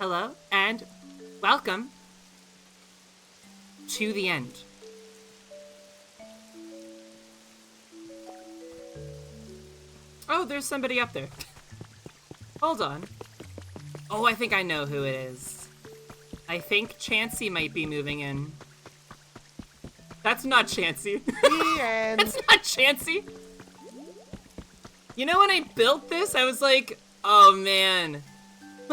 Hello, and welcome to the end. Oh, there's somebody up there. Hold on. Oh, I think I know who it is. I think Chansey might be moving in. That's not Chansey. The end. That's not Chansey. You know, when I built this, I was like, oh man,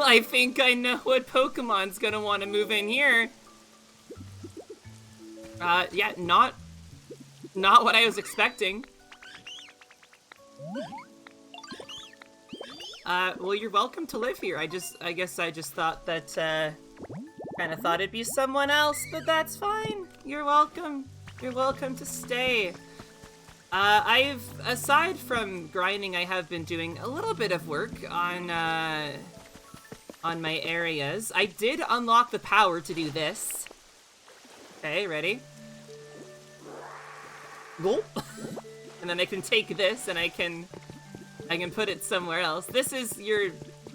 I think I know what Pokemon's gonna want to move in here. Yeah, not what I was expecting. Well, you're welcome to live here. I guess I just thought that, kind of thought it'd be someone else, but that's fine. You're welcome. You're welcome to stay. Aside from grinding, I have been doing a little bit of work on my areas. I did unlock the power to do this. Okay, ready? Go. And then I can take this and I can put it somewhere else. This is your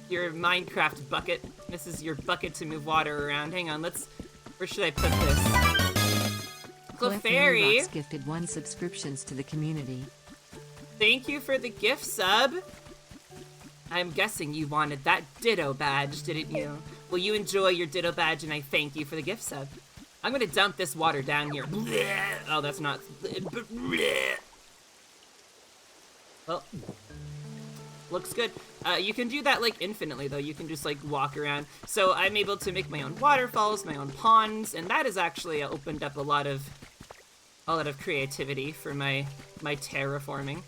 Minecraft bucket. This is your bucket to move water around. Hang on, where should I put this? Clefairy gifted 1 subscriptions to the community. Thank you for the gift sub. I'm guessing you wanted that Ditto badge, didn't you? Well, you enjoy your Ditto badge, and I thank you for the gift sub. I'm gonna dump this water down here. Oh, that's not... Well, looks good. You can do that, like, infinitely, though. You can just, like, walk around. So I'm able to make my own waterfalls, my own ponds, and that has actually opened up a lot of creativity for my terraforming.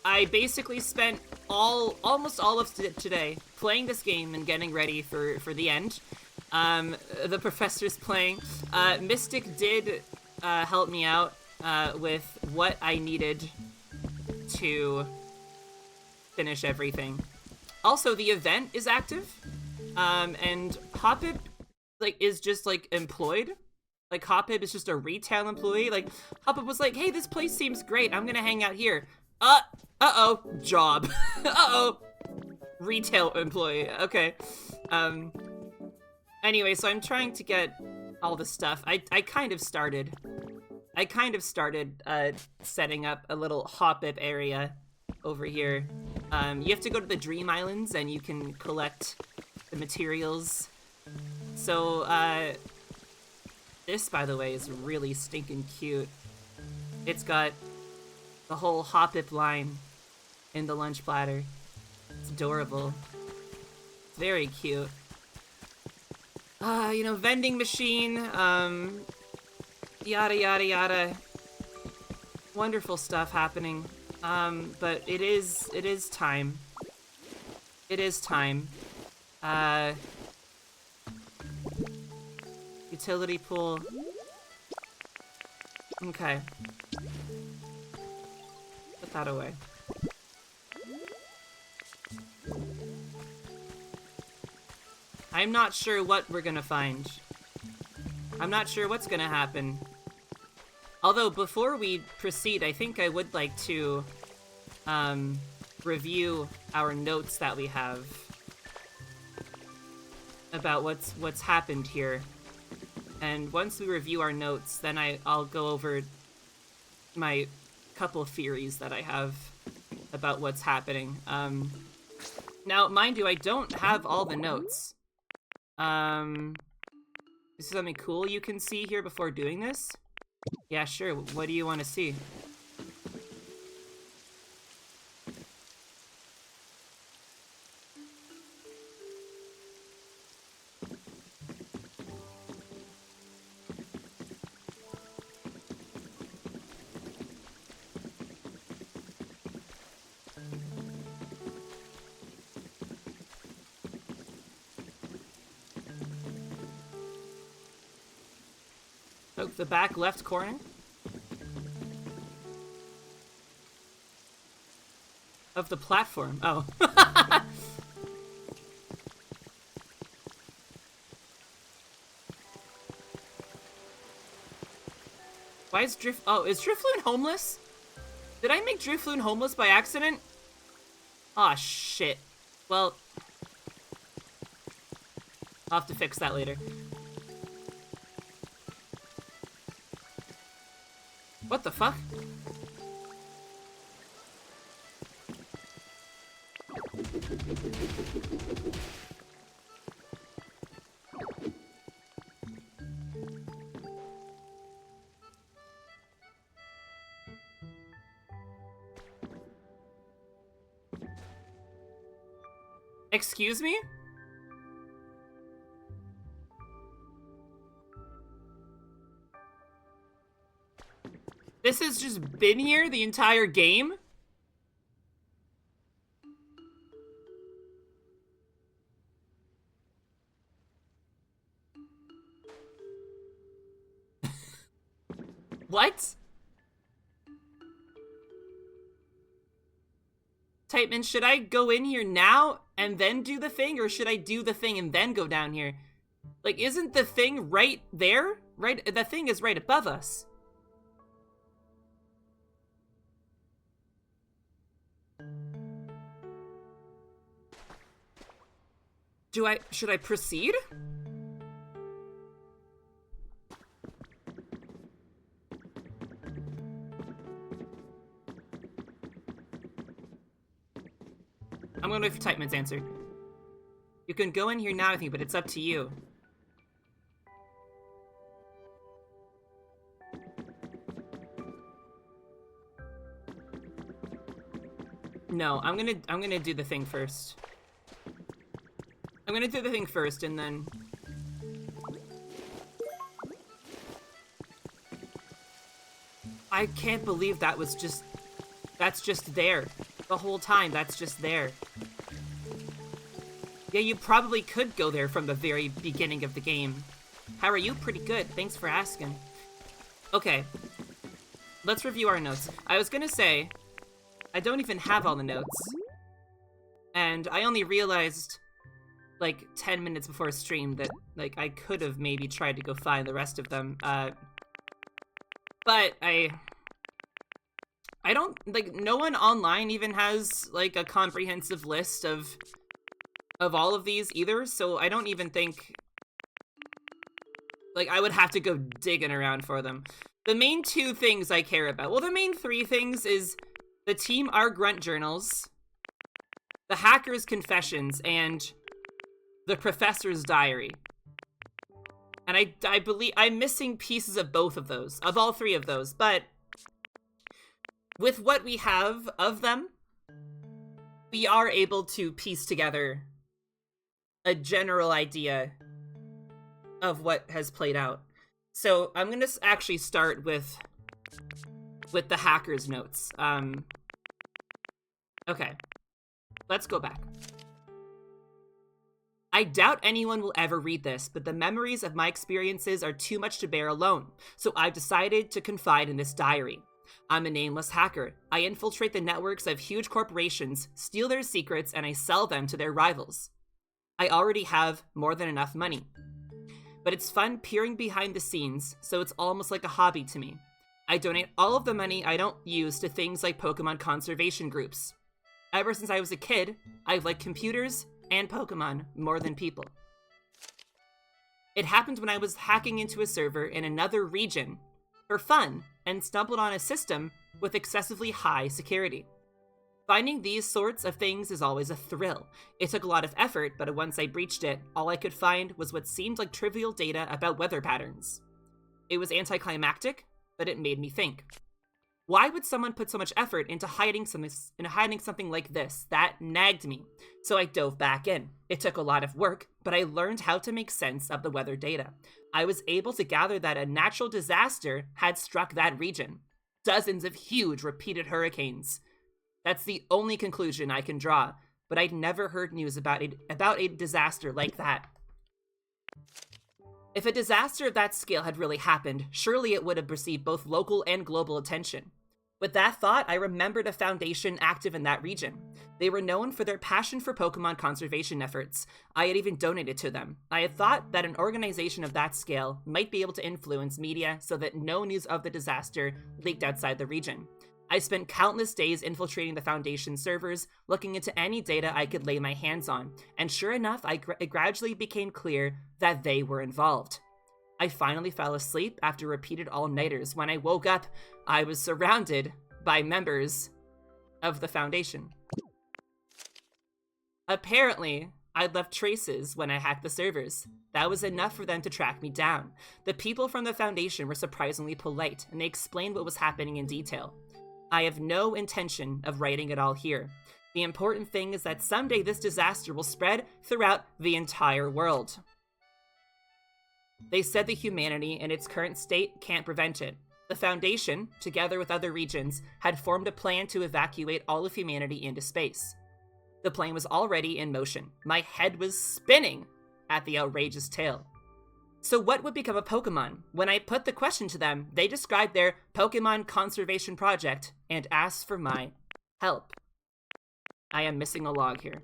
I basically spent almost all of today playing this game and getting ready for the end. The professor's playing. Mystic did help me out with what I needed to finish everything. Also, the event is active, and Hoppip is just employed. Like, Hoppip is just a retail employee. Like, Hoppip was like, hey, this place seems great. I'm gonna hang out here. Uh-oh. Job. Uh-oh. Retail employee. Okay. Anyway, so I'm trying to get all the stuff. I kind of started setting up a little Hoppip area over here. You have to go to the Dream Islands and you can collect the materials. So, this, by the way, is really stinking cute. It's got the whole Hoppip line in the lunch platter. It's adorable. It's very cute. You know, vending machine, yada yada yada. Wonderful stuff happening. But it is time. It is time. Utility pool. Okay. Put that away. I'm not sure what we're gonna find. I'm not sure what's gonna happen. Although, before we proceed, I think I would like to review our notes that we have about what's happened here. And once we review our notes, then I'll go over my couple theories that I have about what's happening. Now, mind you, I don't have all the notes. Is there something cool you can see here before doing this? Yeah, sure. What do you want to see? Poke the back left corner. Of the platform. Oh. Why is Oh, is Drifloon homeless? Did I make Drifloon homeless by accident? Aw, shit. Well, I'll have to fix that later. What the fuck? Excuse me? This has just been here the entire game? What? Tightman, should I go in here now and then do the thing, or should I do the thing and then go down here? Like, isn't the thing right there? Right, the thing is right above us. Should I proceed? I'm gonna wait for Tightman's answer. You can go in here now, I think, but it's up to you. No, I'm gonna do the thing first. I'm gonna do the thing first, and then... I can't believe that was just... That's just there. The whole time, that's just there. Yeah, you probably could go there from the very beginning of the game. How are you? Pretty good. Thanks for asking. Okay. Let's review our notes. I was gonna say, I don't even have all the notes. And I only realized, like, 10 minutes before stream that, like, I could have maybe tried to go find the rest of them. But I don't, like, no one online even has, like, a comprehensive list of all of these either, so I don't even think, like, I would have to go digging around for them. The main two things I care about, well, the main three things is the Team R Grunt journals, the Hacker's Confessions, and the Professor's Diary. And I believe I'm missing pieces of both of those, of all three of those, but with what we have of them, we are able to piece together a general idea of what has played out. So I'm gonna actually start with the Hacker's notes. Okay, let's go back. I doubt anyone will ever read this, but the memories of my experiences are too much to bear alone, so I've decided to confide in this diary. I'm a nameless hacker. I infiltrate the networks of huge corporations, steal their secrets, and I sell them to their rivals. I already have more than enough money. But it's fun peering behind the scenes, so it's almost like a hobby to me. I donate all of the money I don't use to things like Pokemon conservation groups. Ever since I was a kid, I've liked computers and Pokemon more than people. It happened when I was hacking into a server in another region for fun and stumbled on a system with excessively high security. Finding these sorts of things is always a thrill. It took a lot of effort, but once I breached it, all I could find was what seemed like trivial data about weather patterns. It was anticlimactic, but it made me think. Why would someone put so much effort into hiding something like this? That nagged me, so I dove back in. It took a lot of work, but I learned how to make sense of the weather data. I was able to gather that a natural disaster had struck that region. Dozens of huge, repeated hurricanes. That's the only conclusion I can draw, but I'd never heard news about a disaster like that. If a disaster of that scale had really happened, surely it would have received both local and global attention. With that thought, I remembered a foundation active in that region. They were known for their passion for Pokemon conservation efforts. I had even donated to them. I had thought that an organization of that scale might be able to influence media so that no news of the disaster leaked outside the region. I spent countless days infiltrating the Foundation servers, looking into any data I could lay my hands on, and sure enough, it gradually became clear that they were involved. I finally fell asleep after repeated all-nighters. When I woke up, I was surrounded by members of the Foundation. Apparently, I'd left traces when I hacked the servers. That was enough for them to track me down. The people from the Foundation were surprisingly polite, and they explained what was happening in detail. I have no intention of writing it all here. The important thing is that someday this disaster will spread throughout the entire world. They said that humanity in its current state can't prevent it. The Foundation, together with other regions, had formed a plan to evacuate all of humanity into space. The plan was already in motion. My head was spinning at the outrageous tale. So what would become of Pokemon? When I put the question to them, they described their Pokemon conservation project and asked for my help. I am missing a log here.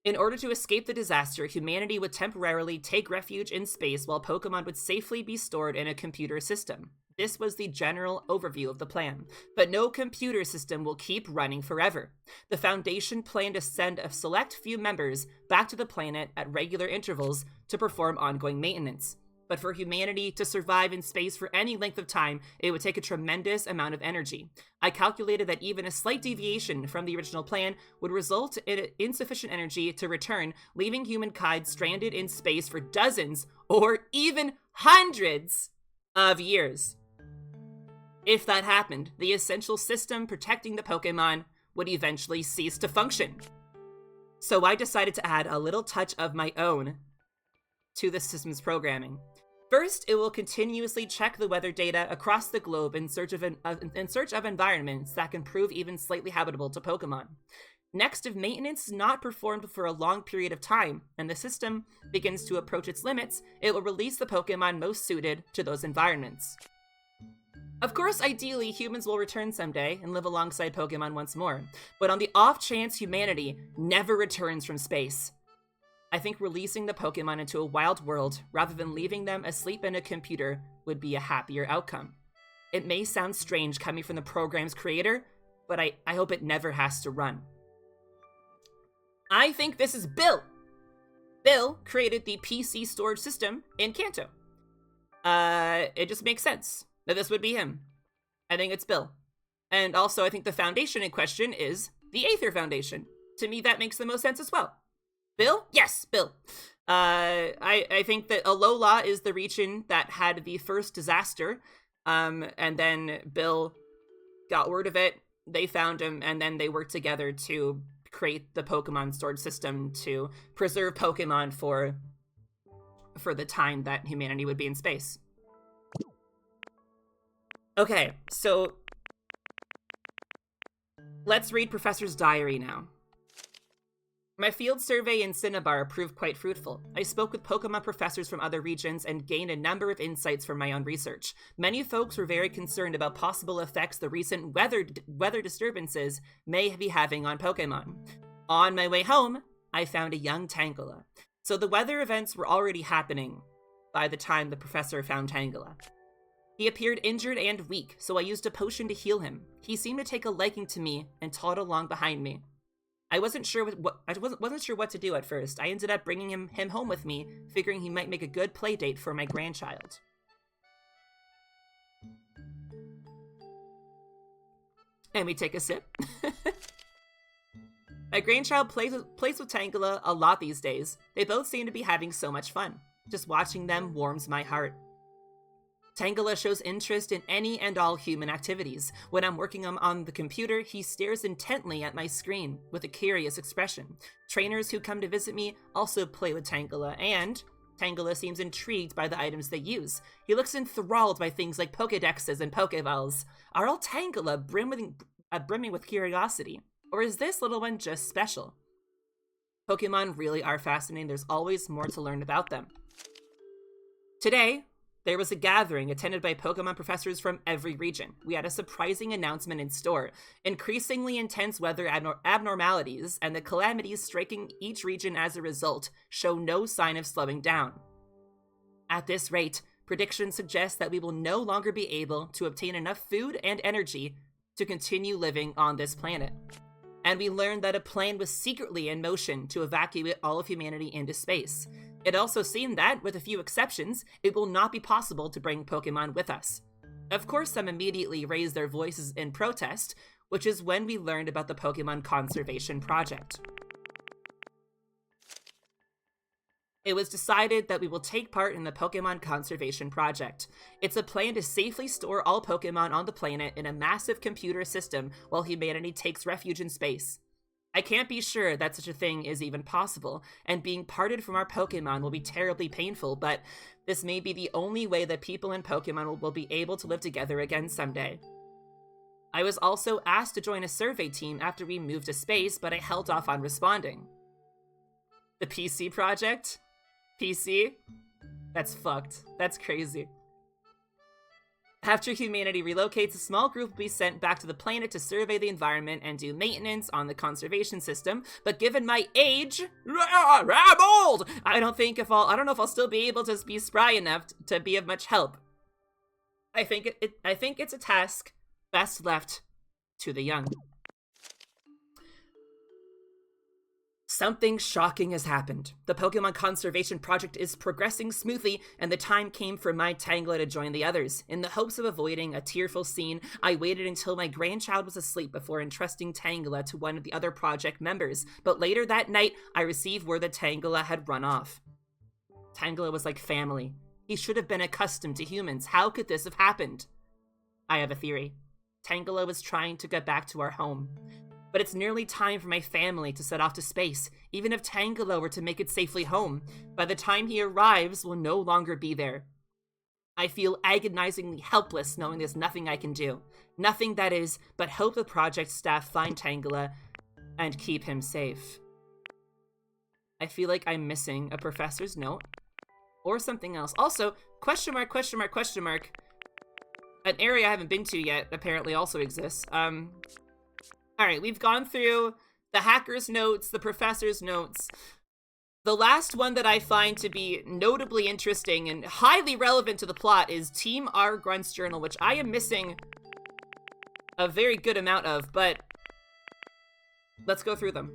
In order to escape the disaster, humanity would temporarily take refuge in space while Pokemon would safely be stored in a computer system. This was the general overview of the plan, but no computer system will keep running forever. The Foundation planned to send a select few members back to the planet at regular intervals to perform ongoing maintenance. But for humanity to survive in space for any length of time, it would take a tremendous amount of energy. I calculated that even a slight deviation from the original plan would result in insufficient energy to return, leaving humankind stranded in space for dozens or even hundreds of years. If that happened, the essential system protecting the Pokemon would eventually cease to function. So I decided to add a little touch of my own to the system's programming. First, it will continuously check the weather data across the globe in search of environments that can prove even slightly habitable to Pokemon. Next, if maintenance is not performed for a long period of time and the system begins to approach its limits, it will release the Pokemon most suited to those environments. Of course, ideally, humans will return someday and live alongside Pokemon once more, but on the off chance humanity never returns from space, I think releasing the Pokemon into a wild world rather than leaving them asleep in a computer would be a happier outcome. It may sound strange coming from the program's creator, but I hope it never has to run. I think this is Bill. Bill created the PC storage system in Kanto. It just makes sense that this would be him. I think it's Bill. And also, I think the foundation in question is the Aether Foundation. To me, that makes the most sense as well. Bill? Yes, Bill. I think that Alola is the region that had the first disaster, and then Bill got word of it, they found him, and then they worked together to create the Pokemon storage system to preserve Pokemon for the time that humanity would be in space. Okay, so let's read Professor's diary now. My field survey in Cinnabar proved quite fruitful. I spoke with Pokemon professors from other regions and gained a number of insights from my own research. Many folks were very concerned about possible effects the recent weather disturbances may be having on Pokemon. On my way home, I found a young Tangela. So the weather events were already happening by the time the professor found Tangela. He appeared injured and weak, so I used a potion to heal him. He seemed to take a liking to me and toddled along behind me. I wasn't sure what to do at first. I ended up bringing him home with me, figuring he might make a good play date for my grandchild. And we take a sip. My grandchild plays with Tangela a lot these days. They both seem to be having so much fun. Just watching them warms my heart. Tangela shows interest in any and all human activities. When I'm working on the computer, he stares intently at my screen with a curious expression. Trainers who come to visit me also play with Tangela, and Tangela seems intrigued by the items they use. He looks enthralled by things like Pokedexes and Pokeballs. Are all Tangela brimming with curiosity? Or is this little one just special? Pokemon really are fascinating. There's always more to learn about them. Today, there was a gathering attended by Pokemon professors from every region. We had a surprising announcement in store. Increasingly intense weather abnormalities and the calamities striking each region as a result show no sign of slowing down. At this rate, predictions suggest that we will no longer be able to obtain enough food and energy to continue living on this planet. And we learned that a plane was secretly in motion to evacuate all of humanity into space. It also seemed that, with a few exceptions, it will not be possible to bring Pokemon with us. Of course, some immediately raised their voices in protest, which is when we learned about the Pokemon Conservation Project. It was decided that we will take part in the Pokemon Conservation Project. It's a plan to safely store all Pokemon on the planet in a massive computer system while humanity takes refuge in space. I can't be sure that such a thing is even possible, and being parted from our Pokemon will be terribly painful, but this may be the only way that people and Pokemon will be able to live together again someday. I was also asked to join a survey team after we moved to space, but I held off on responding. The PC project? PC? That's fucked. That's crazy. After humanity relocates, a small group will be sent back to the planet to survey the environment and do maintenance on the conservation system, but given my age, I'm old! I don't know if I'll still be able to be spry enough to be of much help. I think it's a task best left to the young. Something shocking has happened. The Pokemon Conservation Project is progressing smoothly, and the time came for my Tangela to join the others. In the hopes of avoiding a tearful scene, I waited until my grandchild was asleep before entrusting Tangela to one of the other project members, but later that night, I received word that Tangela had run off. Tangela was like family. He should have been accustomed to humans. How could this have happened? I have a theory. Tangela was trying to get back to our home. But it's nearly time for my family to set off to space. Even if Tangela were to make it safely home, by the time he arrives, we'll no longer be there. I feel agonizingly helpless knowing there's nothing I can do. Nothing, that is, but hope the project staff find Tangela and keep him safe. I feel like I'm missing a professor's note or something else. Also, question mark, question mark, question mark. An area I haven't been to yet apparently also exists. Alright, we've gone through the hacker's notes, the professor's notes. The last one that I find to be notably interesting and highly relevant to the plot is Team R Grunt's journal, which I am missing a very good amount of, but let's go through them.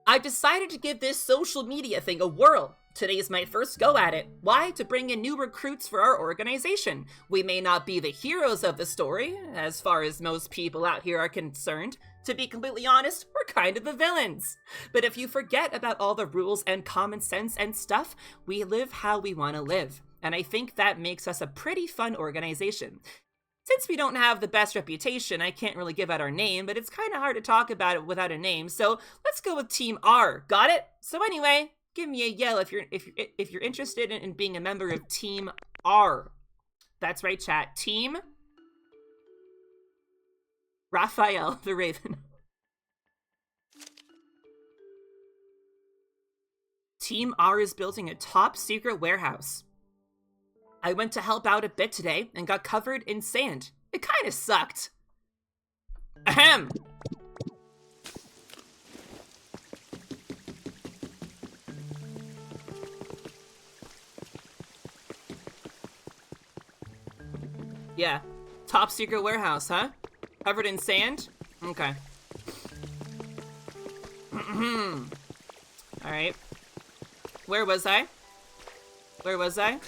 I've decided to give this social media thing a whirl. Today is my first go at it. Why? To bring in new recruits for our organization. We may not be the heroes of the story, as far as most people out here are concerned. To be completely honest, we're kind of the villains. But if you forget about all the rules and common sense and stuff, we live how we want to live. And I think that makes us a pretty fun organization. Since we don't have the best reputation, I can't really give out our name, but it's kind of hard to talk about it without a name, so let's go with Team R. Got it? So anyway, give me a yell if you're interested in being a member of Team R. That's right, chat. Team Raphael the Raven. Team R is building a top secret warehouse. I went to help out a bit today and got covered in sand. It kind of sucked. Ahem. Yeah, top secret warehouse, huh? Covered in sand? Okay. Alright. Where was I? Where was I?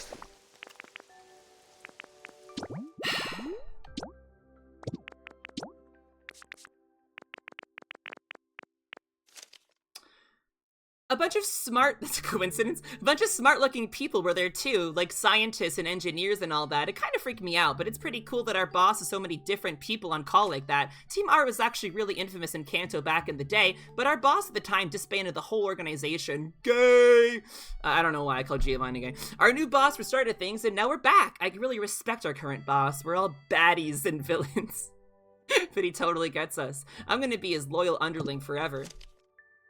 A bunch of smart, that's a coincidence, a bunch of smart looking people were there too, like scientists and engineers and all that. It kind of freaked me out, but it's pretty cool that our boss has so many different people on call like that. Team R was actually really infamous in Kanto back in the day, but our boss at the time disbanded the whole organization. Gay! I don't know why I called Giovanni gay. Our new boss restarted things and now we're back. I really respect our current boss. We're all baddies and villains. But he totally gets us. I'm gonna be his loyal underling forever.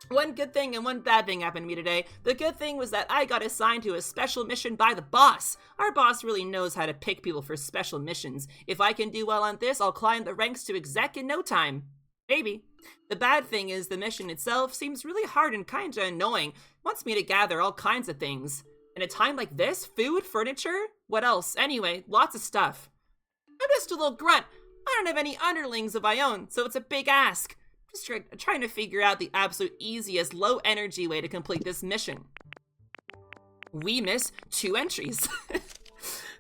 One good thing and one bad thing happened to me today. The good thing was that I got assigned to a special mission by the boss. Our boss really knows how to pick people for special missions. If I can do well on this, I'll climb the ranks to exec in no time. Maybe. The bad thing is the mission itself seems really hard and kinda annoying. It wants me to gather all kinds of things. In a time like this, food, furniture, what else? Anyway, lots of stuff. I'm just a little grunt. I don't have any underlings of my own, so it's a big ask. Just trying to figure out the absolute easiest, low-energy way to complete this mission. We miss 2 entries.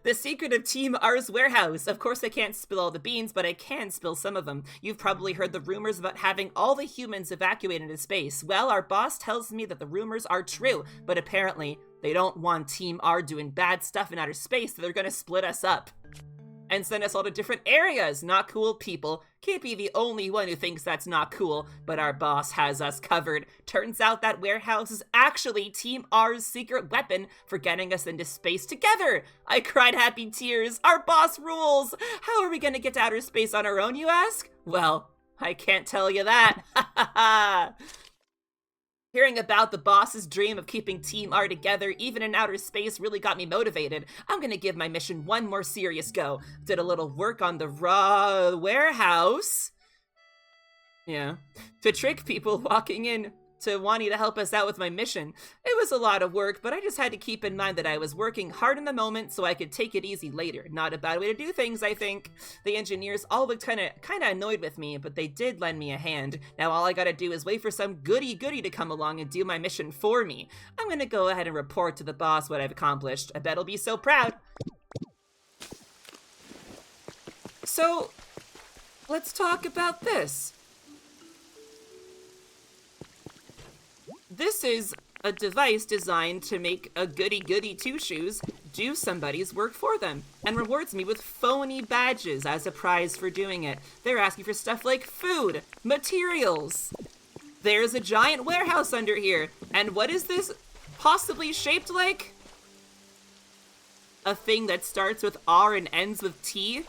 The secret of Team R's warehouse. Of course I can't spill all the beans, but I can spill some of them. You've probably heard the rumors about having all the humans evacuated into space. Well, our boss tells me that the rumors are true, but apparently they don't want Team R doing bad stuff in outer space, so they're gonna split us up and send us all to different areas. Not cool, people. Can't be the only one who thinks that's not cool, but our boss has us covered. Turns out that warehouse is actually Team R's secret weapon for getting us into space together. I cried happy tears. Our boss rules. How are we gonna get to outer space on our own, you ask? Well, I can't tell you that. Ha ha ha. Hearing about the boss's dream of keeping Team R together, even in outer space, really got me motivated. I'm gonna give my mission one more serious go. Did a little work on the raw warehouse. Yeah. To trick people walking in to wanting to help us out with my mission. It was a lot of work, but I just had to keep in mind that I was working hard in the moment so I could take it easy later. Not a bad way to do things, I think. The engineers all looked kinda annoyed with me, but they did lend me a hand. Now all I gotta do is wait for some goody-goody to come along and do my mission for me. I'm gonna go ahead and report to the boss what I've accomplished. I bet he'll be so proud. So, let's talk about this. This is a device designed to make a goody-goody two-shoes do somebody's work for them, and rewards me with phony badges as a prize for doing it. They're asking for stuff like food, materials. There's a giant warehouse under here, and what is this possibly shaped like? A thing that starts with R and ends with T?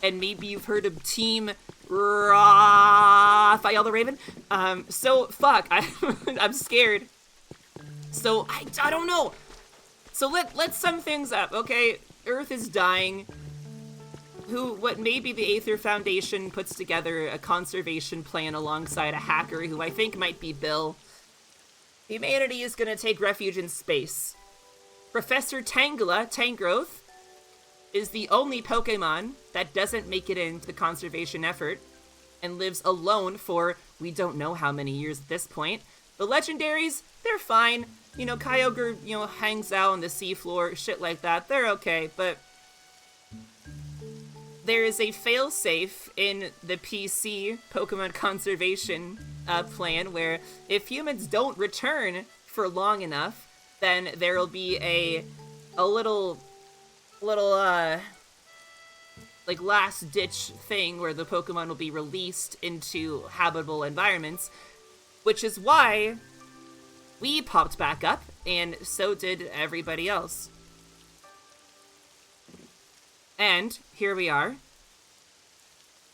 And maybe you've heard of Team Raphael the Raven? So, fuck, I'm scared. So, I don't know. So let's sum things up, okay? Earth is dying. What maybe the Aether Foundation puts together a conservation plan alongside a hacker who I think might be Bill. Humanity is gonna take refuge in space. Professor Tangrowth, is the only Pokemon that doesn't make it into the conservation effort and lives alone for we don't know how many years at this point. The legendaries, they're fine. You know, Kyogre, hangs out on the seafloor, shit like that. They're okay, but there is a failsafe in the PC Pokemon conservation plan where if humans don't return for long enough, then there'll be a little like last ditch thing where the Pokemon will be released into habitable environments, which is why we popped back up, and so did everybody else. And here we are.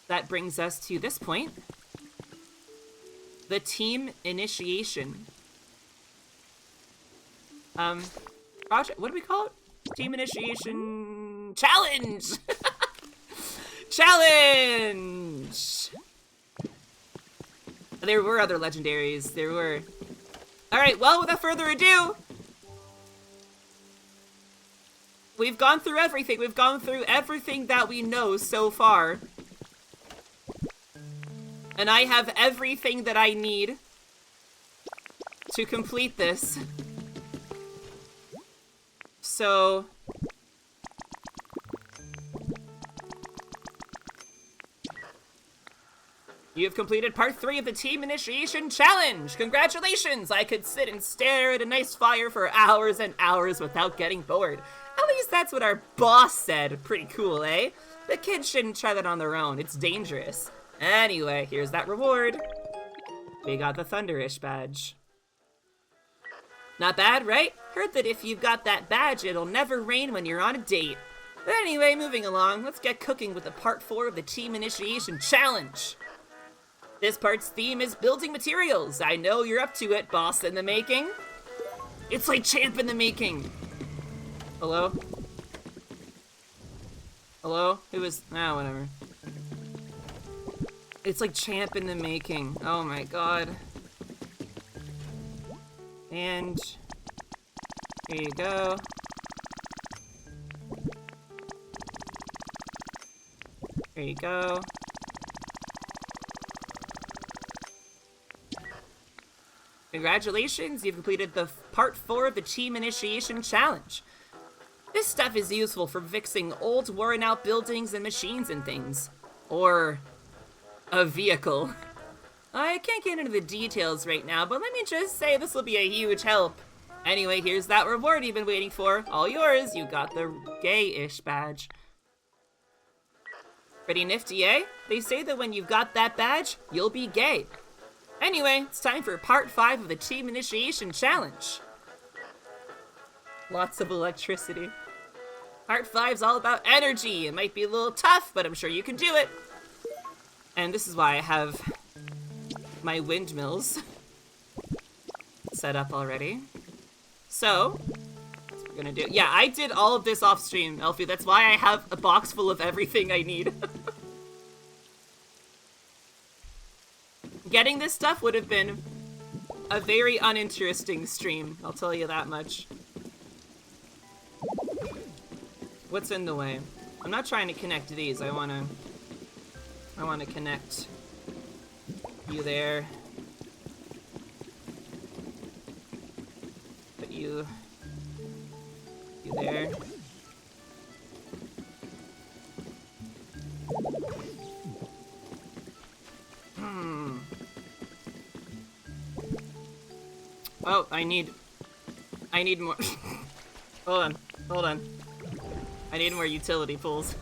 That brings us to this point. The team initiation. Project, what do we call it? Team initiation challenge! Challenge! There were other legendaries. There were. Alright, well, without further ado, we've gone through everything. We've gone through everything that we know so far. And I have everything that I need to complete this. So you have completed part 3 of the Team Initiation Challenge! Congratulations! I could sit and stare at a nice fire for hours and hours without getting bored. At least that's what our boss said. Pretty cool, eh? The kids shouldn't try that on their own. It's dangerous. Anyway, here's that reward. We got the Thunderish badge. Not bad, right? Heard that if you've got that badge, it'll never rain when you're on a date. But anyway, moving along, let's get cooking with the part 4 of the Team Initiation Challenge. This part's theme is building materials. I know you're up to it, boss in the making. It's like champ in the making. Hello? Hello? Who is... Ah, whatever. It's like champ in the making. Oh my god. And Here you go. Here you go. Congratulations, you've completed the part 4 of the Team Initiation Challenge. This stuff is useful for fixing old, worn-out buildings and machines and things. Or a vehicle. I can't get into the details right now, but let me just say this will be a huge help. Anyway, here's that reward you've been waiting for. All yours, you got the gay-ish badge. Pretty nifty, eh? They say that when you've got that badge, you'll be gay. Anyway, it's time for part 5 of the Team Initiation Challenge. Lots of electricity. Part 5's all about energy. It might be a little tough, but I'm sure you can do it. And this is why I have my windmills set up already. So, that's what we're gonna do. Yeah, I did all of this off stream, Elfie. That's why I have a box full of everything I need. Getting this stuff would have been a very uninteresting stream, I'll tell you that much. What's in the way? I'm not trying to connect these. I wanna connect you there. Put you there. Oh, I need more. Hold on. I need more utility poles.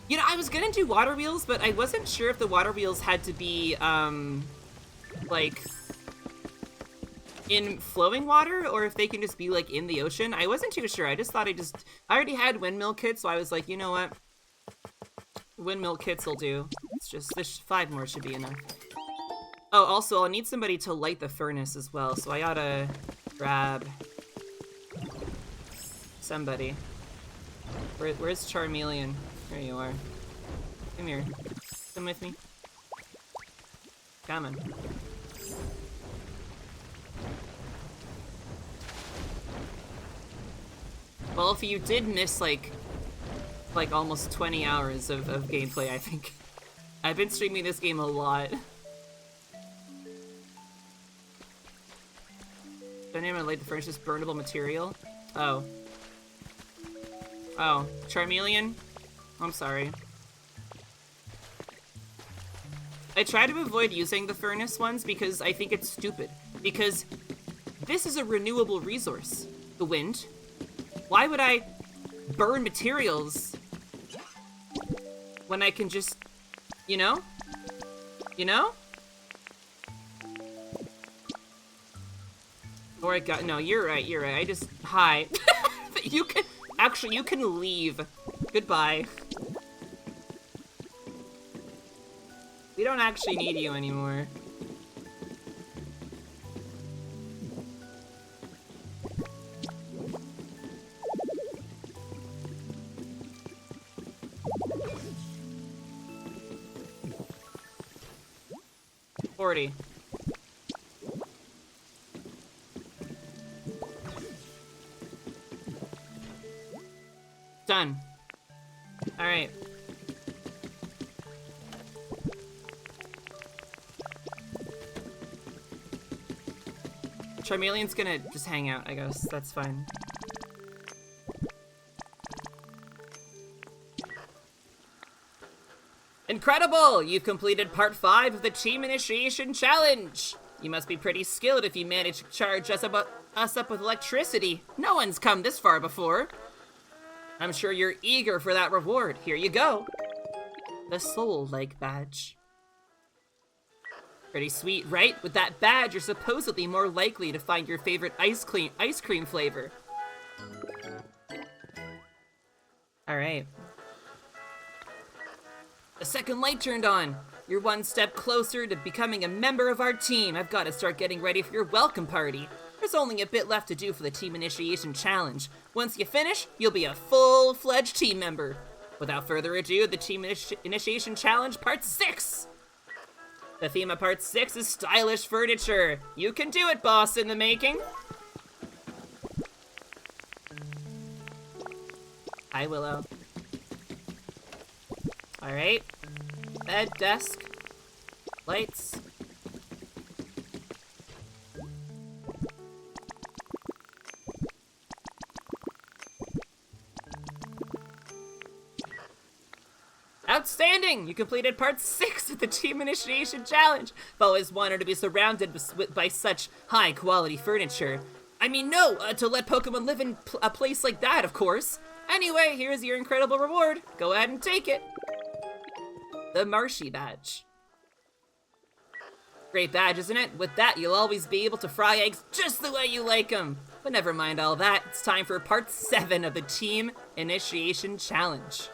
You know, I was gonna do water wheels, but I wasn't sure if the water wheels had to be, like, in flowing water, or if they can just be, like, in the ocean. I wasn't too sure. I just thought I already had windmill kits, so I was like, you know what? Windmill kits will do. It's just, this 5 more should be enough. Oh, also, I'll need somebody to light the furnace as well, so I oughta grab somebody. Where's Charmeleon? There you are. Come here. Come with me. Come on. Well, if you did miss, like almost 20 hours of gameplay, I think. I've been streaming this game a lot. The name of the furnace is burnable material. Oh. Oh, Charmeleon? I'm sorry. I try to avoid using the furnace ones because I think it's stupid. Because this is a renewable resource. The wind. Why would I burn materials when I can just, you know? You know? Or I got, no, you're right. I just, hi. You can leave. Goodbye. We don't actually need you anymore. $40. Done. Alright. Charmeleon's gonna just hang out, I guess. That's fine. Incredible! You've completed part 5 of the Team Initiation Challenge! You must be pretty skilled if you manage to charge us up with electricity. No one's come this far before. I'm sure you're eager for that reward. Here you go. The Soul-like badge. Pretty sweet, right? With that badge, you're supposedly more likely to find your favorite ice cream flavor. Alright. The second light turned on. You're one step closer to becoming a member of our team. I've got to start getting ready for your welcome party. There's only a bit left to do for the Team Initiation Challenge. Once you finish, you'll be a full-fledged team member. Without further ado, the Team Initiation Challenge Part 6! The theme of part 6 is stylish furniture. You can do it, boss in the making. Hi, Willow. Alright. Bed, desk, lights. Outstanding! You completed part 6 of the Team Initiation Challenge. I've always wanted to be surrounded by such high-quality furniture. I mean, no, to let Pokemon live in a place like that, of course. Anyway, here's your incredible reward. Go ahead and take it. The Marshy Badge. Great badge, isn't it? With that, you'll always be able to fry eggs just the way you like them. But never mind all that. It's time for part 7 of the Team Initiation Challenge.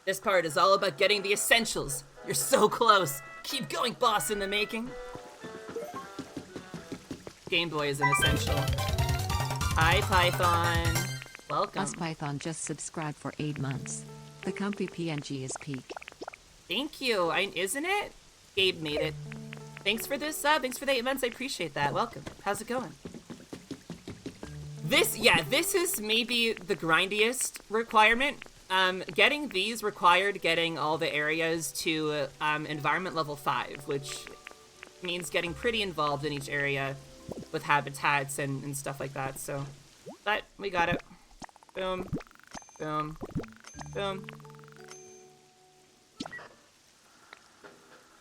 This part is all about getting the essentials. You're so close. Keep going, boss in the making. Game Boy is an essential. Hi, Python. Welcome. Us Python just subscribed for 8 months. The comfy PNG is peak. Thank you. Isn't it? Gabe made it. Thanks for this thanks for the 8 months. I appreciate that. Welcome. How's it going? This is maybe the grindiest requirement. Getting these required getting all the areas to environment level 5, which means getting pretty involved in each area with habitats and stuff like that. So, but we got it. Boom, boom, boom.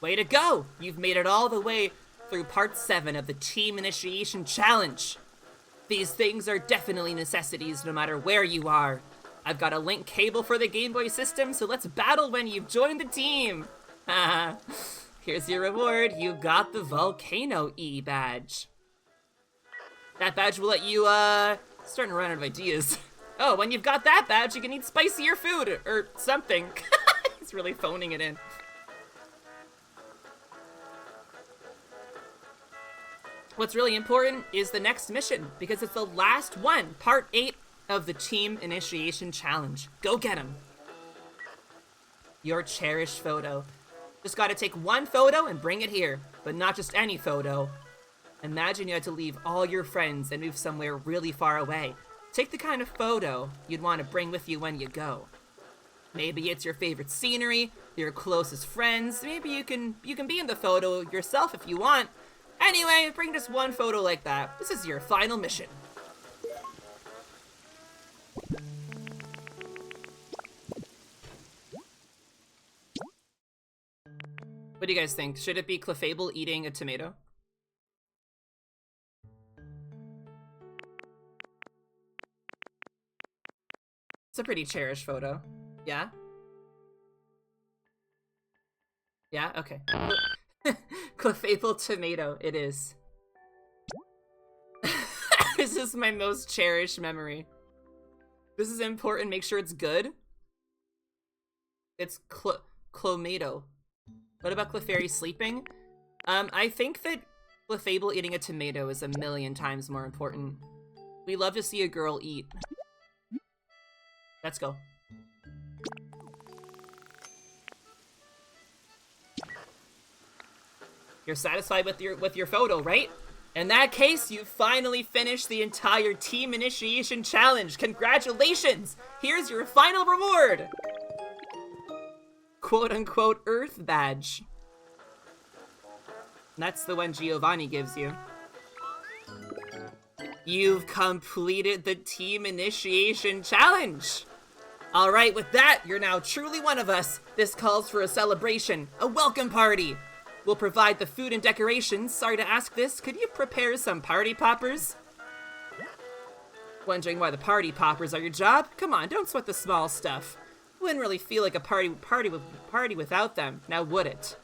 Way to go! You've made it all the way through part 7 of the Team Initiation Challenge. These things are definitely necessities no matter where you are. I've got a link cable for the Game Boy system, so let's battle when you've joined the team. Here's your reward. You got the Volcano E badge. That badge will let you, starting to run out of ideas. Oh, when you've got that badge, you can eat spicier food, or something. He's really phoning it in. What's really important is the next mission, because it's the last one, part 8 of the Team Initiation Challenge. Go get him. Your cherished photo. Just gotta take one photo and bring it here, but not just any photo. Imagine you had to leave all your friends and move somewhere really far away. Take the kind of photo you'd want to bring with you when you go. Maybe it's your favorite scenery, your closest friends. Maybe you can be in the photo yourself if you want. Anyway, bring just one photo like that. This is your final mission. What do you guys think? Should it be Clefable eating a tomato? It's a pretty cherished photo. Yeah? Yeah? Okay. Clefable tomato, it is. This is my most cherished memory. This is important, make sure it's good. It's Clomato. What about Clefairy sleeping? I think that Clefable eating a tomato is a million times more important. We love to see a girl eat. Let's go. You're satisfied with your photo, right? In that case, you finally finished the entire Team Initiation Challenge. Congratulations! Here's your final reward! Quote-unquote Earth Badge. That's the one Giovanni gives you. You've completed the Team Initiation Challenge! Alright, with that, you're now truly one of us. This calls for a celebration, a welcome party. We'll provide the food and decorations. Sorry to ask this, could you prepare some party poppers? Wondering why the party poppers are your job? Come on, don't sweat the small stuff. Wouldn't really feel like a party without them, now would it?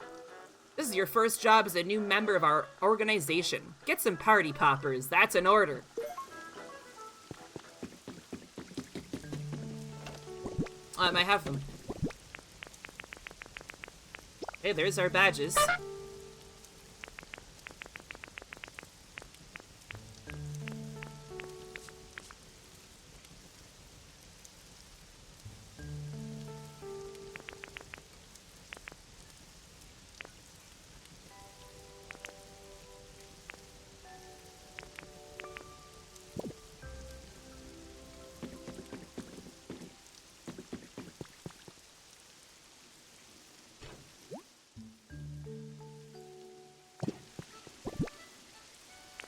This is your first job as a new member of our organization. Get some party poppers, that's an order. I have them. Hey, there's our badges.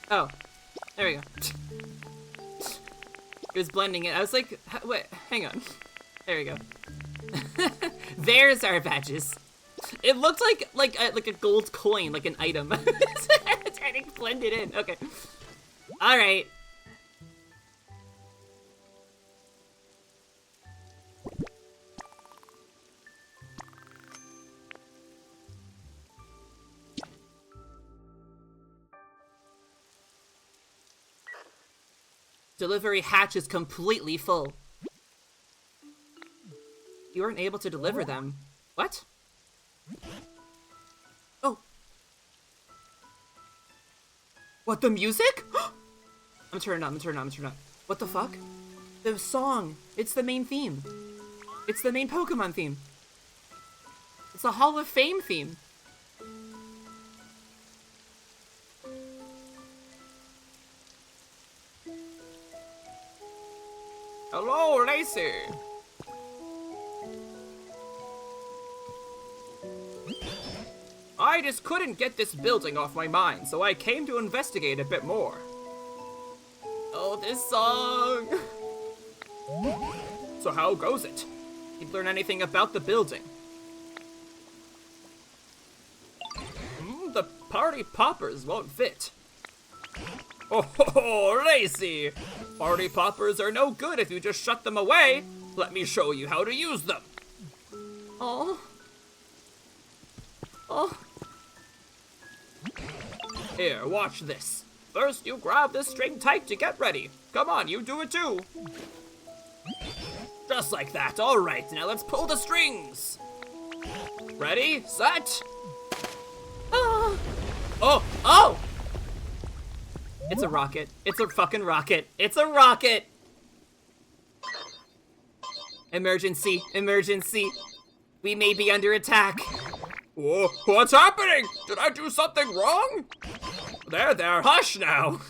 Oh, there we go. It was blending it. I was like, wait, hang on. There we go. There's our badges. It looked like a gold coin, like an item. And it blended in. Okay. All right. Delivery hatch is completely full. You weren't able to deliver them. What? Oh. What, the music? I'm turning on. What the fuck? The song. It's the main theme. It's the main Pokemon theme. It's a Hall of Fame theme. Hello, Lacey. I just couldn't get this building off my mind, so I came to investigate a bit more. Oh, this song. So how goes it? Did you learn anything about the building? The party poppers won't fit. Oh, Lacey! Party poppers are no good if you just shut them away. Let me show you how to use them. Oh. Oh. Here, watch this. First, you grab this string tight to get ready. Come on, you do it too. Just like that. All right, now let's pull the strings. Ready, set. Oh. Oh, oh! It's a rocket. It's a fucking rocket. It's a rocket! Emergency, emergency. We may be under attack. Whoa, what's happening? Did I do something wrong? There, hush now.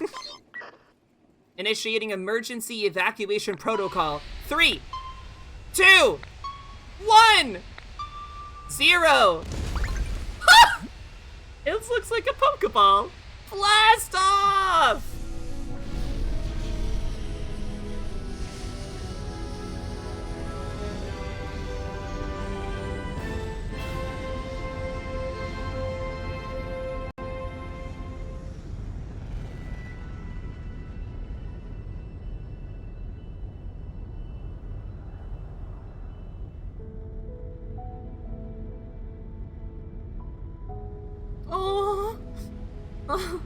Initiating emergency evacuation protocol. 3, 2, 1, 0. It looks like a Pokeball. Blast off! Oh,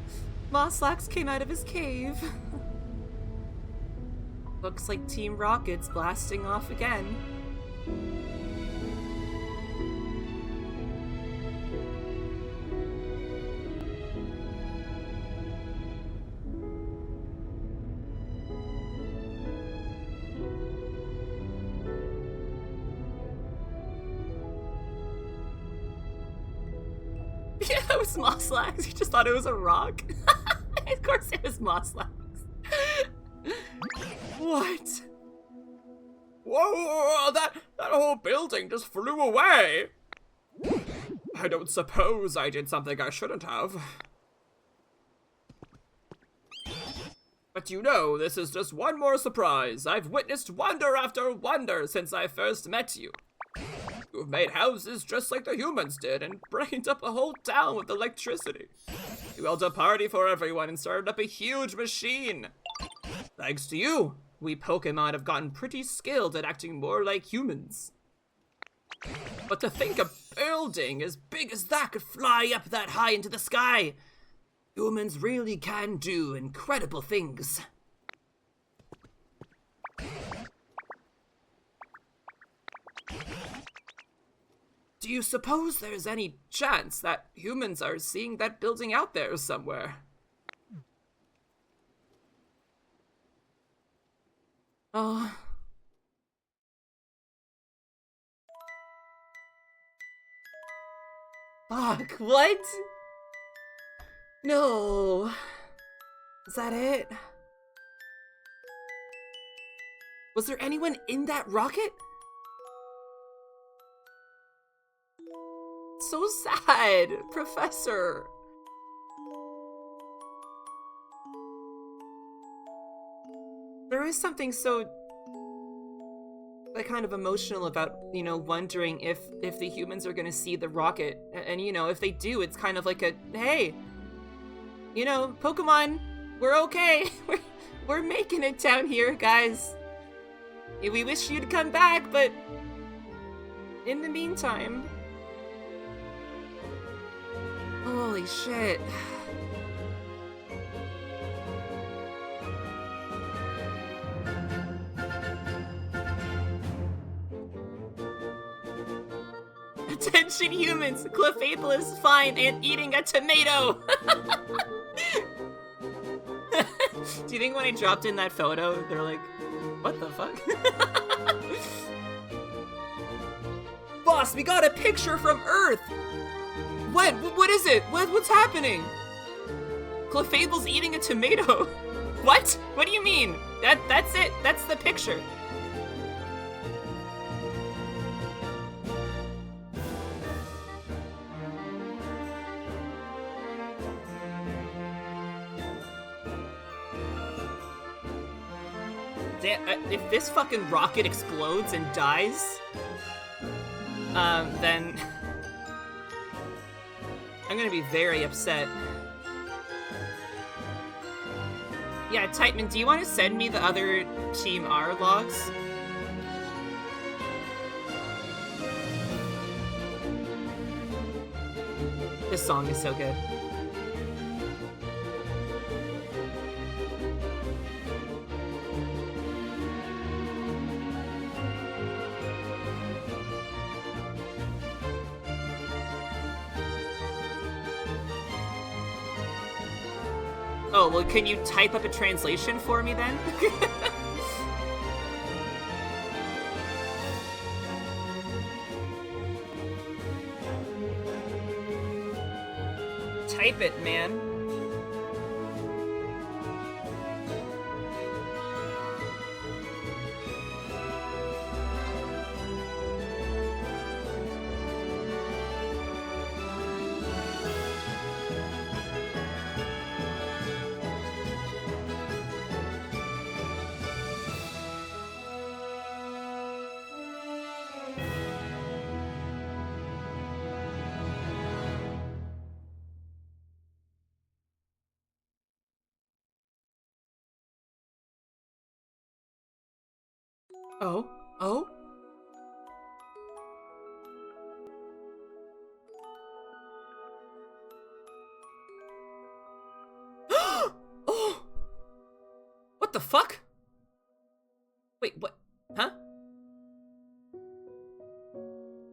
Moslax came out of his cave. Looks like Team Rocket's blasting off again. Yeah, that was Moslax. You just thought it was a rock. Of course it was Moslax. What? Whoa, that whole building just flew away. I don't suppose I did something I shouldn't have. But you know, this is just one more surprise. I've witnessed wonder after wonder since I first met you. You've made houses just like the humans did and brightened up a whole town with electricity. You held a party for everyone and started up a huge machine. Thanks to you, we Pokemon have gotten pretty skilled at acting more like humans. But to think a building as big as that could fly up that high into the sky, humans really can do incredible things. Do you suppose there's any chance that humans are seeing that building out there somewhere? Oh. Fuck, what? No. Is that it? Was there anyone in that rocket? So sad, Professor. There is something so like kind of emotional about, you know, wondering if the humans are gonna see the rocket, and you know, if they do, it's kind of like a, hey, you know, Pokemon, we're okay. We're making it down here, guys. We wish you'd come back, but in the meantime, holy shit. Attention humans, Clefable is fine and eating a tomato! Do you think when I dropped in that photo, they're like, what the fuck? Boss, we got a picture from Earth! What is it? What's happening? Clefable's eating a tomato. What? What do you mean? That's it, that's the picture. If this fucking rocket explodes and dies, then I'm gonna be very upset. Yeah, Tightman, do you want to send me the other Team R logs? This song is so good. Oh, well, can you type up a translation for me then? Type it, man. Oh? Oh? Oh! What the fuck? Wait, what? Huh?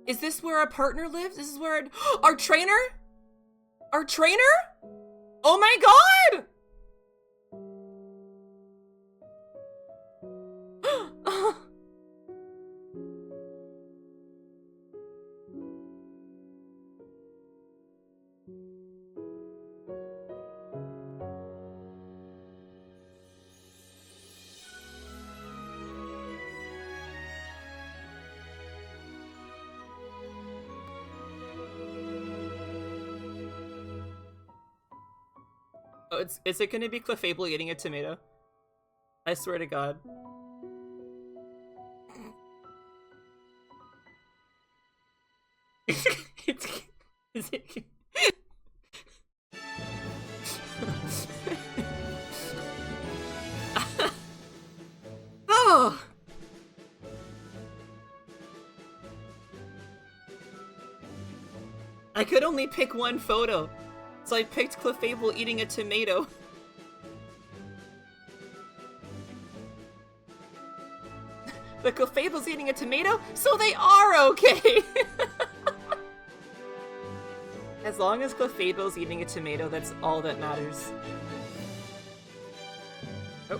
Is this where our partner lives? This is where our trainer? Our trainer? Oh my god! Oh, is it gonna be Clefable eating a tomato? I swear to god. Is it... Oh! I could only pick one photo, so I picked Clefable eating a tomato. But Clefable's eating a tomato, so they are okay! As long as Clefable's eating a tomato, that's all that matters. Oh.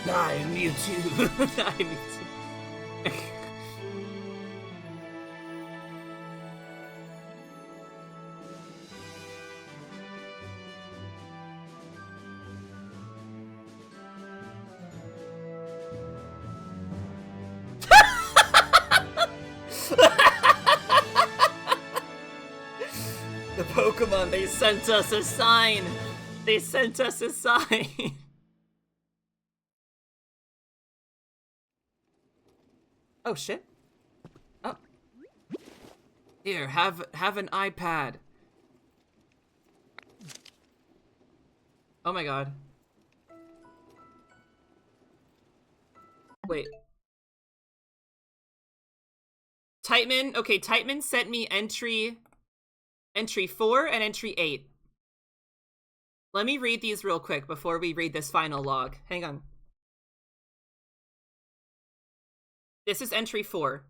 I'm Mewtwo. I'm Mewtwo. The Pokemon, they sent us a sign. They sent us a sign. Oh shit. Oh. Here, have an iPad. Oh my god. Wait. Tightman, okay, Tightman sent me entry 4 and entry 8. Let me read these real quick before we read this final log. Hang on. This is entry 4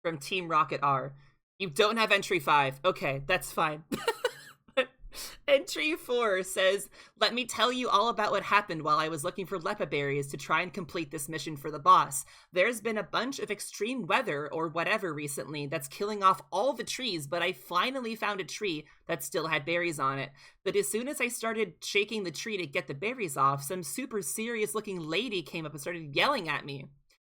from Team Rocket R. You don't have entry 5. Okay, that's fine. Entry 4 says, let me tell you all about what happened while I was looking for Lepa berries to try and complete this mission for the boss. There's been a bunch of extreme weather or whatever recently that's killing off all the trees, but I finally found a tree that still had berries on it. But as soon as I started shaking the tree to get the berries off, some super serious looking lady came up and started yelling at me.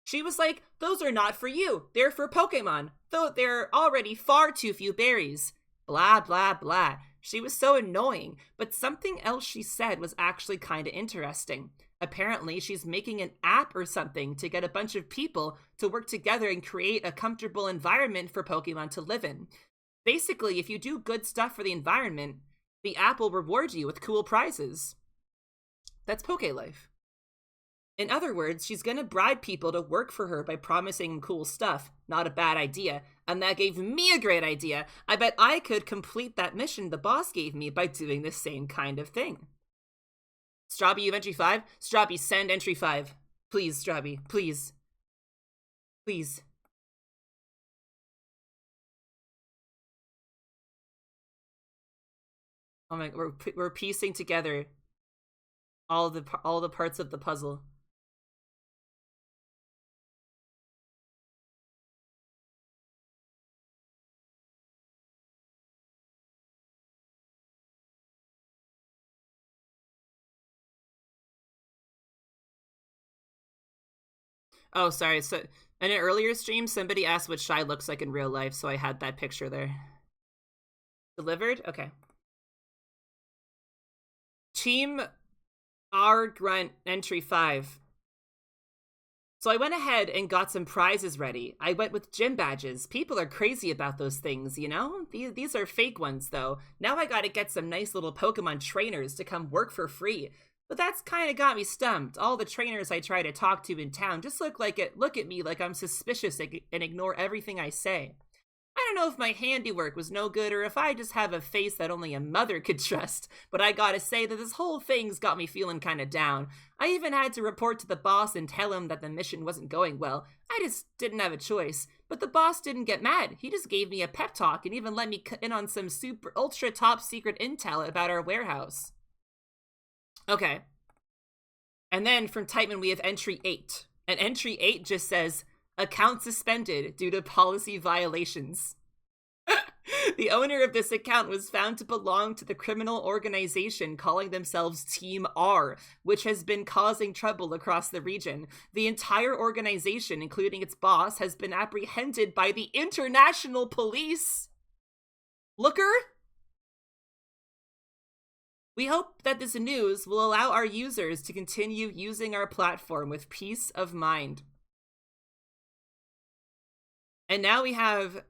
She was like, those are not for you. They're for Pokemon, though there are already far too few berries. Blah, blah, blah. She was so annoying, but something else she said was actually kind of interesting. Apparently, she's making an app or something to get a bunch of people to work together and create a comfortable environment for Pokemon to live in. Basically, if you do good stuff for the environment, the app will reward you with cool prizes. That's Poke Life. In other words, she's gonna bribe people to work for her by promising them cool stuff. Not a bad idea. And that gave me a great idea. I bet I could complete that mission the boss gave me by doing the same kind of thing. Strawby, you have entry 5? Strawby, send entry 5. Please, Strawby, please. Please. Oh my, we're piecing together all the parts of the puzzle. Oh, sorry. So, in an earlier stream, somebody asked what Shy looks like in real life, so I had that picture there. Delivered? Okay. Team R Grunt entry 5. So I went ahead and got some prizes ready. I went with gym badges. People are crazy about those things, you know? These are fake ones, though. Now I gotta get some nice little Pokemon trainers to come work for free. But that's kind of got me stumped. All the trainers I try to talk to in town just look at me like I'm suspicious and ignore everything I say. I don't know if my handiwork was no good or if I just have a face that only a mother could trust, but I gotta say that this whole thing's got me feeling kind of down. I even had to report to the boss and tell him that the mission wasn't going well. I just didn't have a choice. But the boss didn't get mad. He just gave me a pep talk and even let me cut in on some super ultra top secret intel about our warehouse. Okay. And then from Tightman we have entry 8. And entry 8 just says, account suspended due to policy violations. The owner of this account was found to belong to the criminal organization calling themselves Team R, which has been causing trouble across the region. The entire organization, including its boss, has been apprehended by the international police. Looker? We hope that this news will allow our users to continue using our platform with peace of mind. And now we have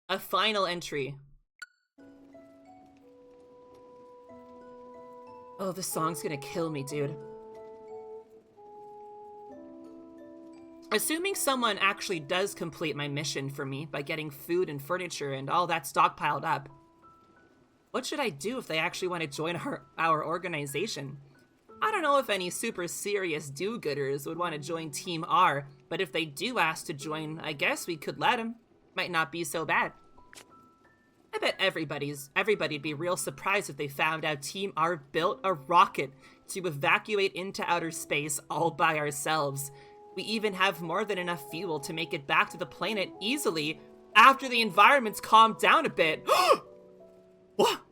a final entry. Oh, this song's gonna kill me, dude. Assuming someone actually does complete my mission for me by getting food and furniture and all that stockpiled up, what should I do if they actually want to join our organization? I don't know if any super serious do-gooders would want to join Team R, but if they do ask to join, I guess we could let them. Might not be so bad. I bet everybody'd be real surprised if they found out Team R built a rocket to evacuate into outer space all by ourselves. We even have more than enough fuel to make it back to the planet easily after the environment's calmed down a bit. What?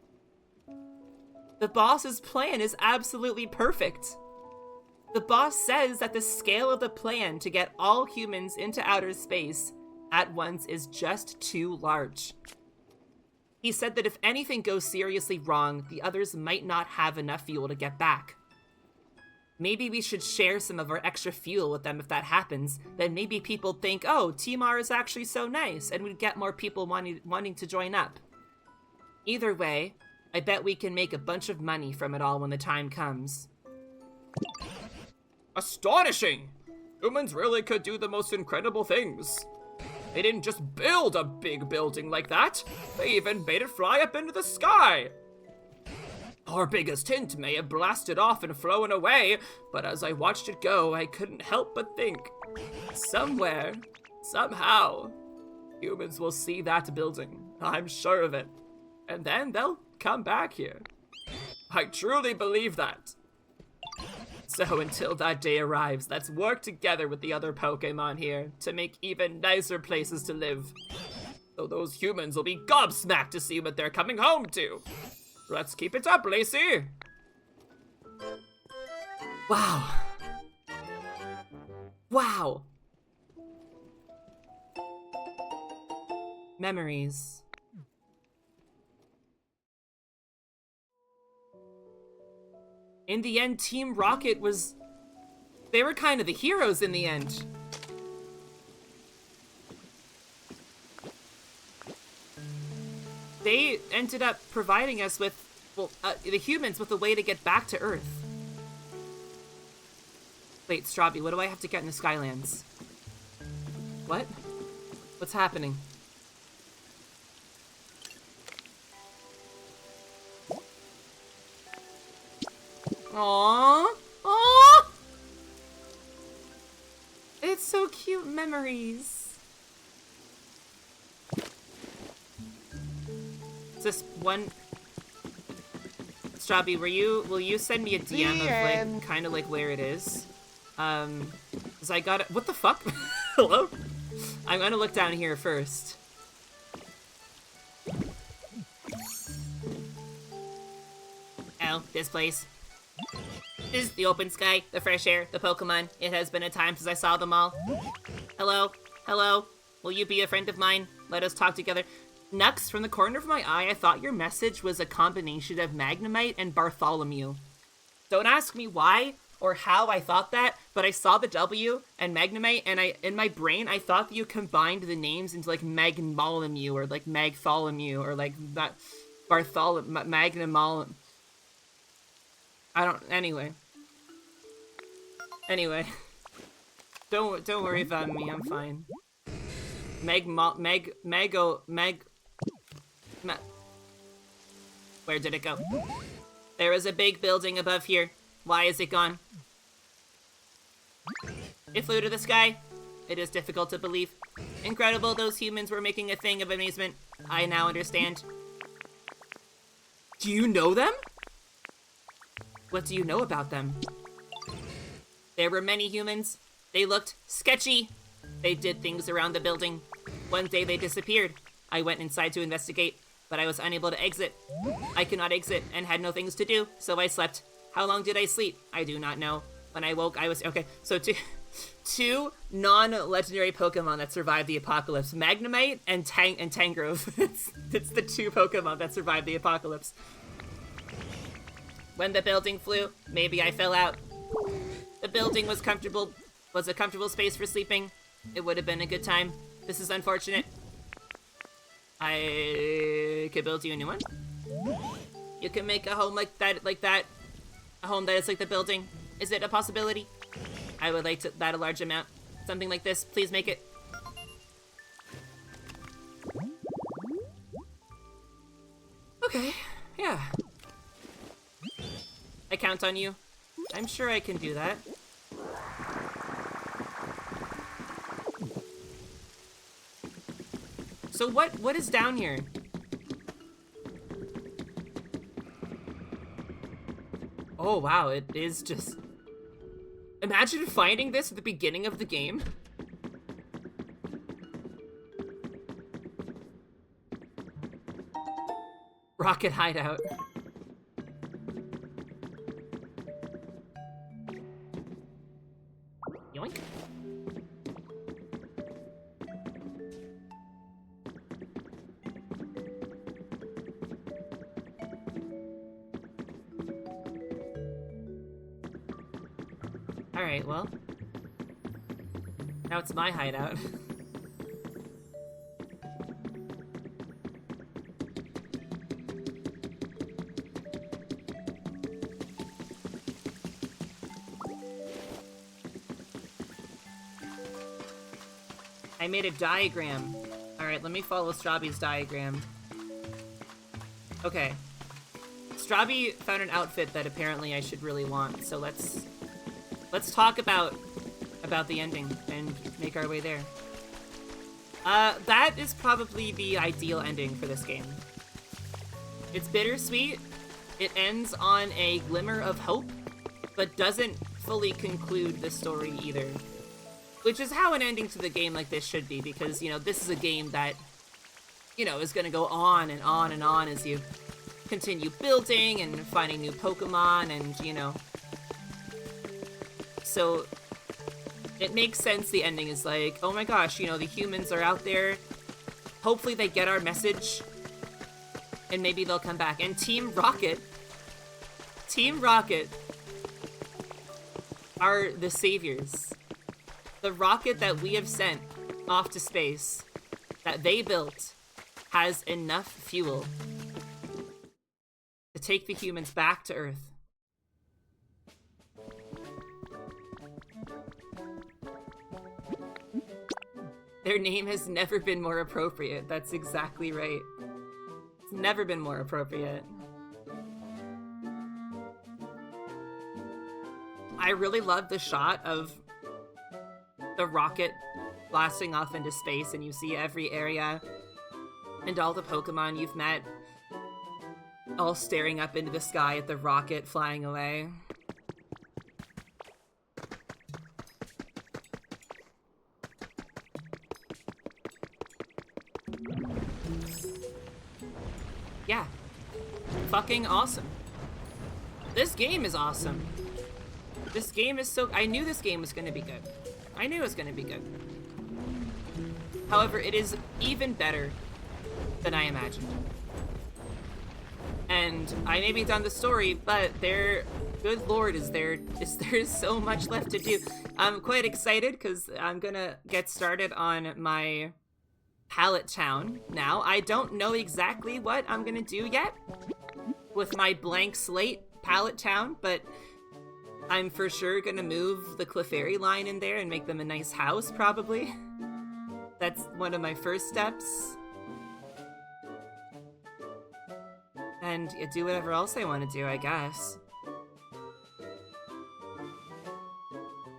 The boss's plan is absolutely perfect. The boss says that the scale of the plan to get all humans into outer space at once is just too large. He said that if anything goes seriously wrong, the others might not have enough fuel to get back. Maybe we should share some of our extra fuel with them if that happens. Then maybe people think, oh, Team R is actually so nice, and we'd get more people wanting to join up. Either way, I bet we can make a bunch of money from it all when the time comes. Astonishing! Humans really could do the most incredible things. They didn't just build a big building like that, they even made it fly up into the sky. Our biggest hint may have blasted off and flown away, but as I watched it go, I couldn't help but think, somewhere, somehow, humans will see that building. I'm sure of it. And then they'll come back here. I truly believe that. So until that day arrives, let's work together with the other Pokemon here to make even nicer places to live. So those humans will be gobsmacked to see what they're coming home to. Let's keep it up, Lacey. Wow. Wow. Memories. In the end, Team Rocket they were kind of the heroes in the end. They ended up providing us with, the humans with a way to get back to Earth. Wait, Strawby, what do I have to get in the Skylands? What? What's happening? Aww. Aww. It's so cute. Memories. Is this one? Strawby, will you send me a DM of like, kind of like where it is? Cause I got it. What the fuck? Hello? I'm gonna look down here first. Oh, this place. This is the open sky, the fresh air, the Pokemon. It has been a time since I saw them all. Hello? Hello? Will you be a friend of mine? Let us talk together. Nux, from the corner of my eye, I thought your message was a combination of Magnemite and Bartholomew. Don't ask me why or how I thought that, but I saw the W and Magnemite, and in my brain, I thought that you combined the names into like Magmolomew or like Magtholomew or like that Magnamol. Anyway. Don't worry about me, I'm fine. Where did it go? There is a big building above here. Why is it gone? It flew to the sky. It is difficult to believe. Incredible, those humans were making a thing of amazement. I now understand. Do you know them? What do you know about them? There were many humans. They looked sketchy. They did things around the building. One day they disappeared. I went inside to investigate, but I was unable to exit. I could not exit and had no things to do, so I slept. How long did I sleep? I do not know. When I woke, I was... Okay, so two non-legendary Pokemon that survived the apocalypse. Magnemite and Tangrove. it's the two Pokemon that survived the apocalypse. When the building flew, maybe I fell out. The building was a comfortable space for sleeping. It would have been a good time. This is unfortunate. I could build you a new one. You can make a home like that. A home that is like the building. Is it a possibility? I would like that a large amount. Something like this. Please make it. Okay, yeah. I count on you. I'm sure I can do that. So what is down here? Oh wow, it is just... Imagine finding this at the beginning of the game. Rocket hideout. Yoink. Alright, well. Now it's my hideout. I made a diagram. Alright, let me follow Strawby's diagram. Okay. Strawby found an outfit that apparently I should really want, so let's talk about the ending and make our way there. That is probably the ideal ending for this game. It's bittersweet. It ends on a glimmer of hope, but doesn't fully conclude the story either. Which is how an ending to the game like this should be, because, you know, this is a game that, you know, is gonna go on and on and on as you continue building and finding new Pokemon and, you know. So, it makes sense the ending is like, oh my gosh, you know, the humans are out there. Hopefully they get our message. And maybe they'll come back. And Team Rocket are the saviors. The rocket that we have sent off to space, that they built, has enough fuel to take the humans back to Earth. Their name has never been more appropriate. That's exactly right. It's never been more appropriate. I really love the shot of the rocket blasting off into space, and you see every area and all the Pokemon you've met all staring up into the sky at the rocket flying away. Yeah. Fucking awesome. This game is awesome. This game is so... I knew this game was gonna be good. I knew it was gonna be good. However, it is even better than I imagined. And I may be done the story, but there... Good lord, there's so much left to do. I'm quite excited, because I'm gonna get started on my Pallet Town now. I don't know exactly what I'm gonna do yet with my blank slate Pallet Town, but I'm for sure gonna move the Clefairy line in there and make them a nice house, probably. That's one of my first steps. And do whatever else I want to do, I guess.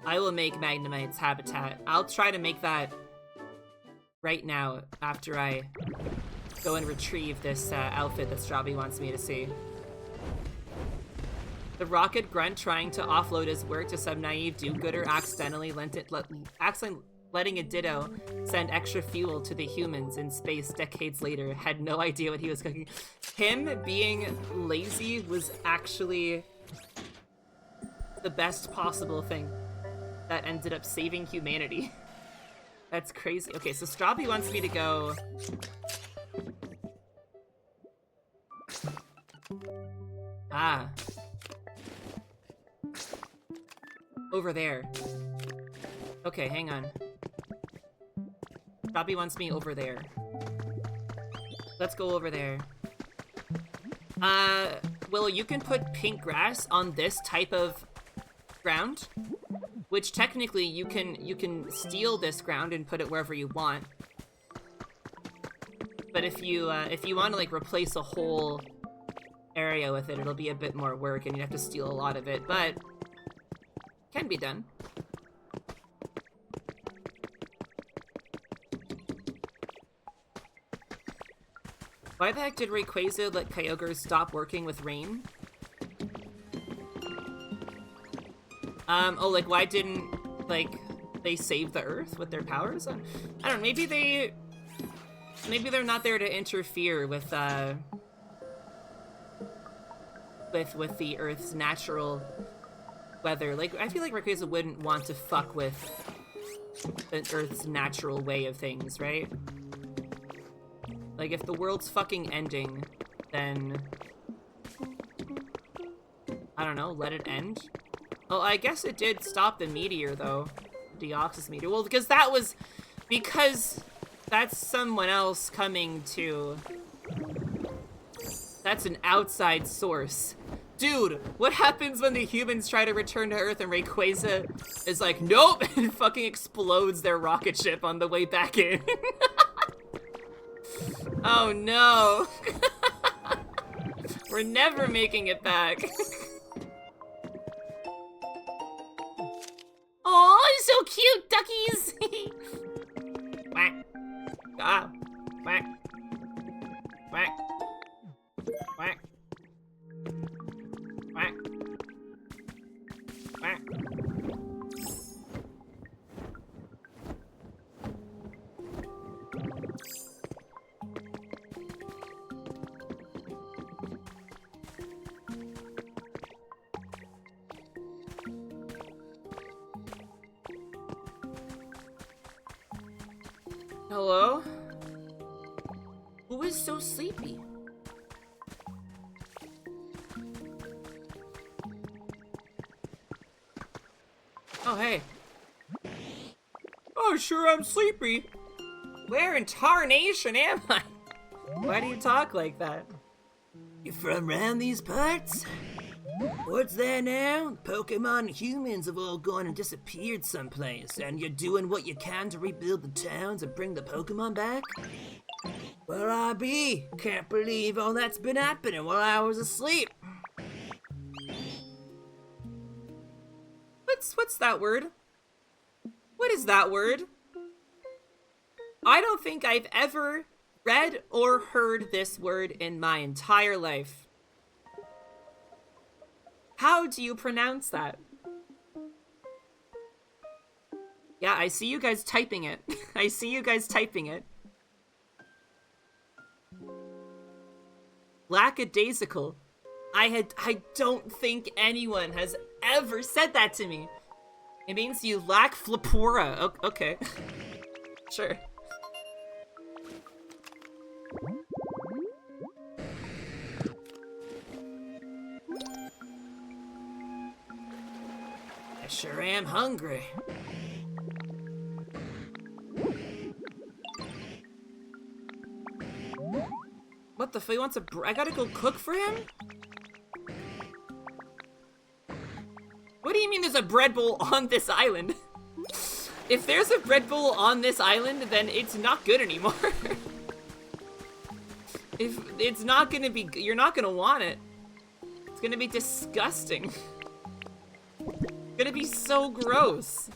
I will make Magnemite's habitat. I'll try to make that right now, after I go and retrieve this outfit that Strawby wants me to see. The rocket grunt trying to offload his work to some naive do-gooder accidentally letting a Ditto send extra fuel to the humans in space decades later had no idea what he was cooking. Him being lazy was actually the best possible thing that ended up saving humanity. That's crazy. Okay, so Strawby wants me to go... Ah. Over there. Okay, hang on. Strawby wants me over there. Let's go over there. Well, you can put pink grass on this type of ground, which technically you can steal this ground and put it wherever you want. But if you want to like replace a whole area with it, it'll be a bit more work and you have to steal a lot of it, but can be done. Why the heck did Rayquaza let Kyogre stop working with rain? Oh, like, why didn't, like, they save the Earth with their powers? I don't know, maybe they're not there to interfere with the Earth's natural weather. Like, I feel like Rayquaza wouldn't want to fuck with the Earth's natural way of things, right? Like, if the world's fucking ending, then I don't know, let it end? Well, I guess it did stop the meteor, though. Deoxys meteor. Well, because that's someone else coming to... That's an outside source. Dude, what happens when the humans try to return to Earth and Rayquaza is like, nope, and fucking explodes their rocket ship on the way back in? Oh no. We're never making it back. Aw, so cute, duckies! Quack. Ah. Quack. Quack. Quack. Quack. Quack. Hello? Who is so sleepy? Oh, hey. Oh, sure, I'm sleepy. Where in tarnation am I? Why do you talk like that? You from around these parts? What's there now? Pokemon and humans have all gone and disappeared someplace, and you're doing what you can to rebuild the towns and bring the Pokemon back? Well, I be. Can't believe all that's been happening while I was asleep. What's that word? What is that word? I don't think I've ever read or heard this word in my entire life. How do you pronounce that? Yeah, I see you guys typing it. I see you guys typing it. Lackadaisical. I don't think anyone has ever said that to me. It means you lack flipora. Okay. Sure. I sure am hungry. What the fuck? He wants I gotta go cook for him? What do you mean there's a bread bowl on this island? If there's a bread bowl on this island, then it's not good anymore. If it's not gonna be, you're not gonna want it. It's gonna be disgusting. It's gonna be so gross.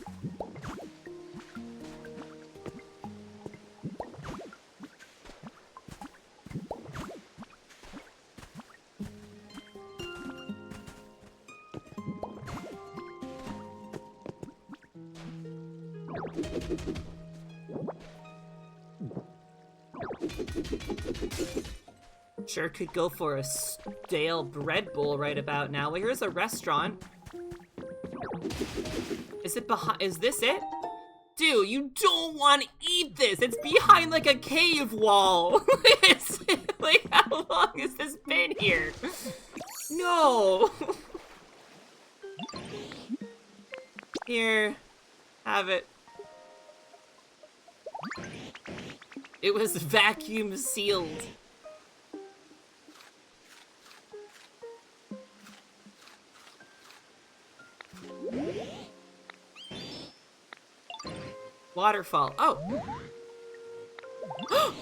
Sure could go for a stale bread bowl right about now. Well, here's a restaurant. Is it behind? Is this it? Dude, you don't want to eat this. It's behind like a cave wall. Like, how long has this been here? No. Here, have it. It was vacuum sealed. Waterfall. Oh.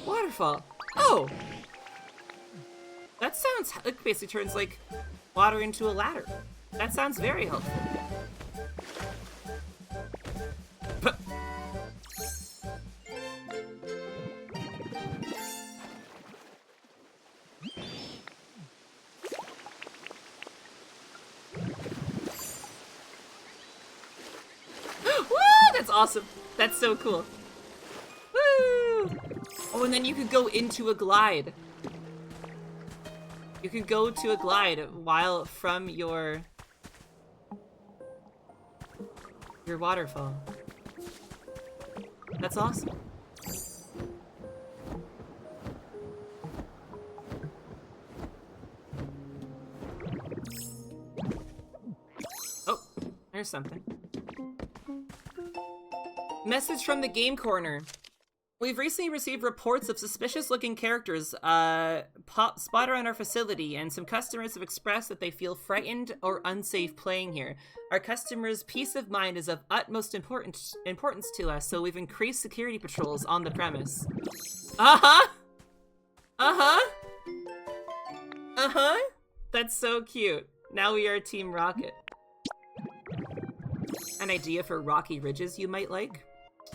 Waterfall. Oh. That sounds, it basically turns like water into a ladder. That sounds very helpful. That's awesome. That's so cool. Woo! Oh, and then you could go into a glide. You could go to a glide while from your waterfall. That's awesome. Oh, there's something. Message from the Game Corner. We've recently received reports of suspicious-looking characters spot around our facility, and some customers have expressed that they feel frightened or unsafe playing here. Our customers' peace of mind is of utmost importance to us, so we've increased security patrols on the premise. Uh-huh! Uh-huh! Uh-huh! That's so cute. Now we are Team Rocket. An idea for rocky ridges you might like?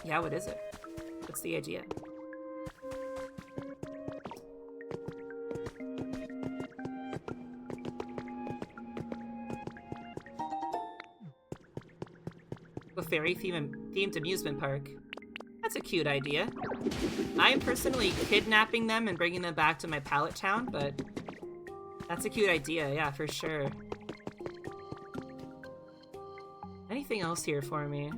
Yeah, what is it? What's the idea? A fairy-themed amusement park. That's a cute idea. I'm personally kidnapping them and bringing them back to my pallet town, but that's a cute idea, yeah, for sure. Anything else here for me?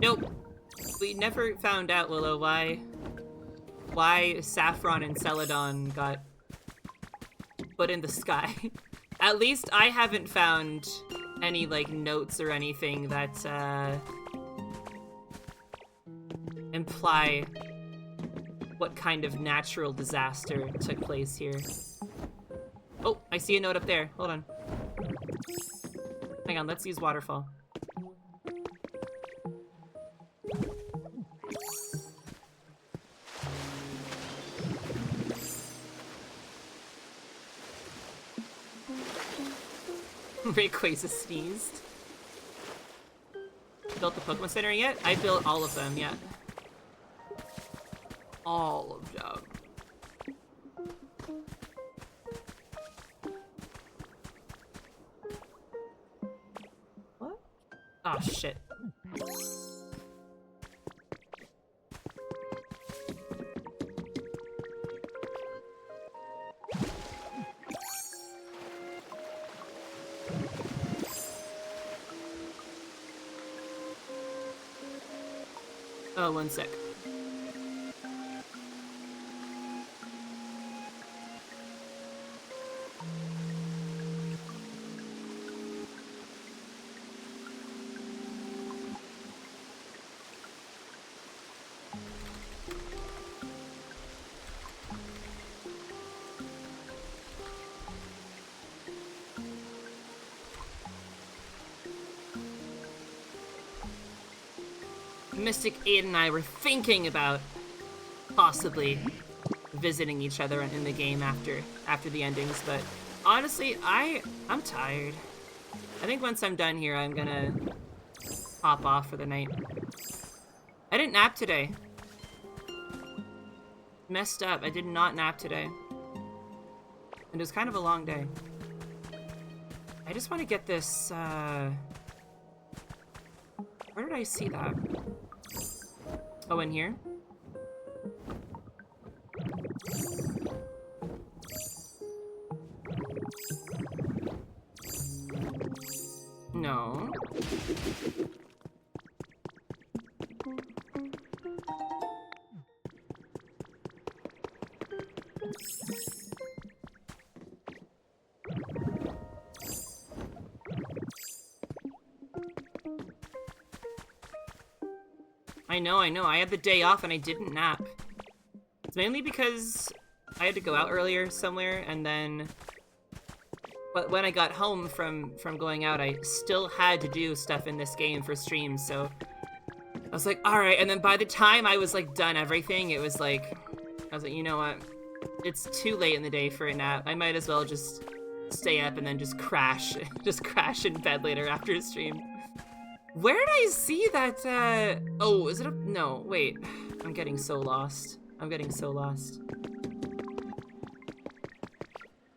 Nope. We never found out, Willow, why Saffron and Celadon got put in the sky. At least I haven't found any, like, notes or anything that, imply what kind of natural disaster took place here. Oh, I see a note up there. Hold on. Hang on, let's use waterfall. Rayquaza sneezed. Built the Pokemon Center yet? I built all of them, yeah. All of them. What? Oh, shit. Oh, one sec. Mystic 8 and I were thinking about possibly visiting each other in the game after the endings, but honestly, I'm tired. I think once I'm done here, I'm gonna hop off for the night. I didn't nap today. Messed up. I did not nap today. And it was kind of a long day. I just want to get this, where did I see that? Oh, in here? No. I know. I had the day off and I didn't nap. It's mainly because I had to go out earlier somewhere, and then but when I got home from going out, I still had to do stuff in this game for streams, so I was like, alright, and then by the time I was like done everything, it was like, I was like, you know what? It's too late in the day for a nap. I might as well just stay up and then just crash in bed later after a stream. Where did I see that, oh, is it a, no, wait, I'm getting so lost. I'm getting so lost.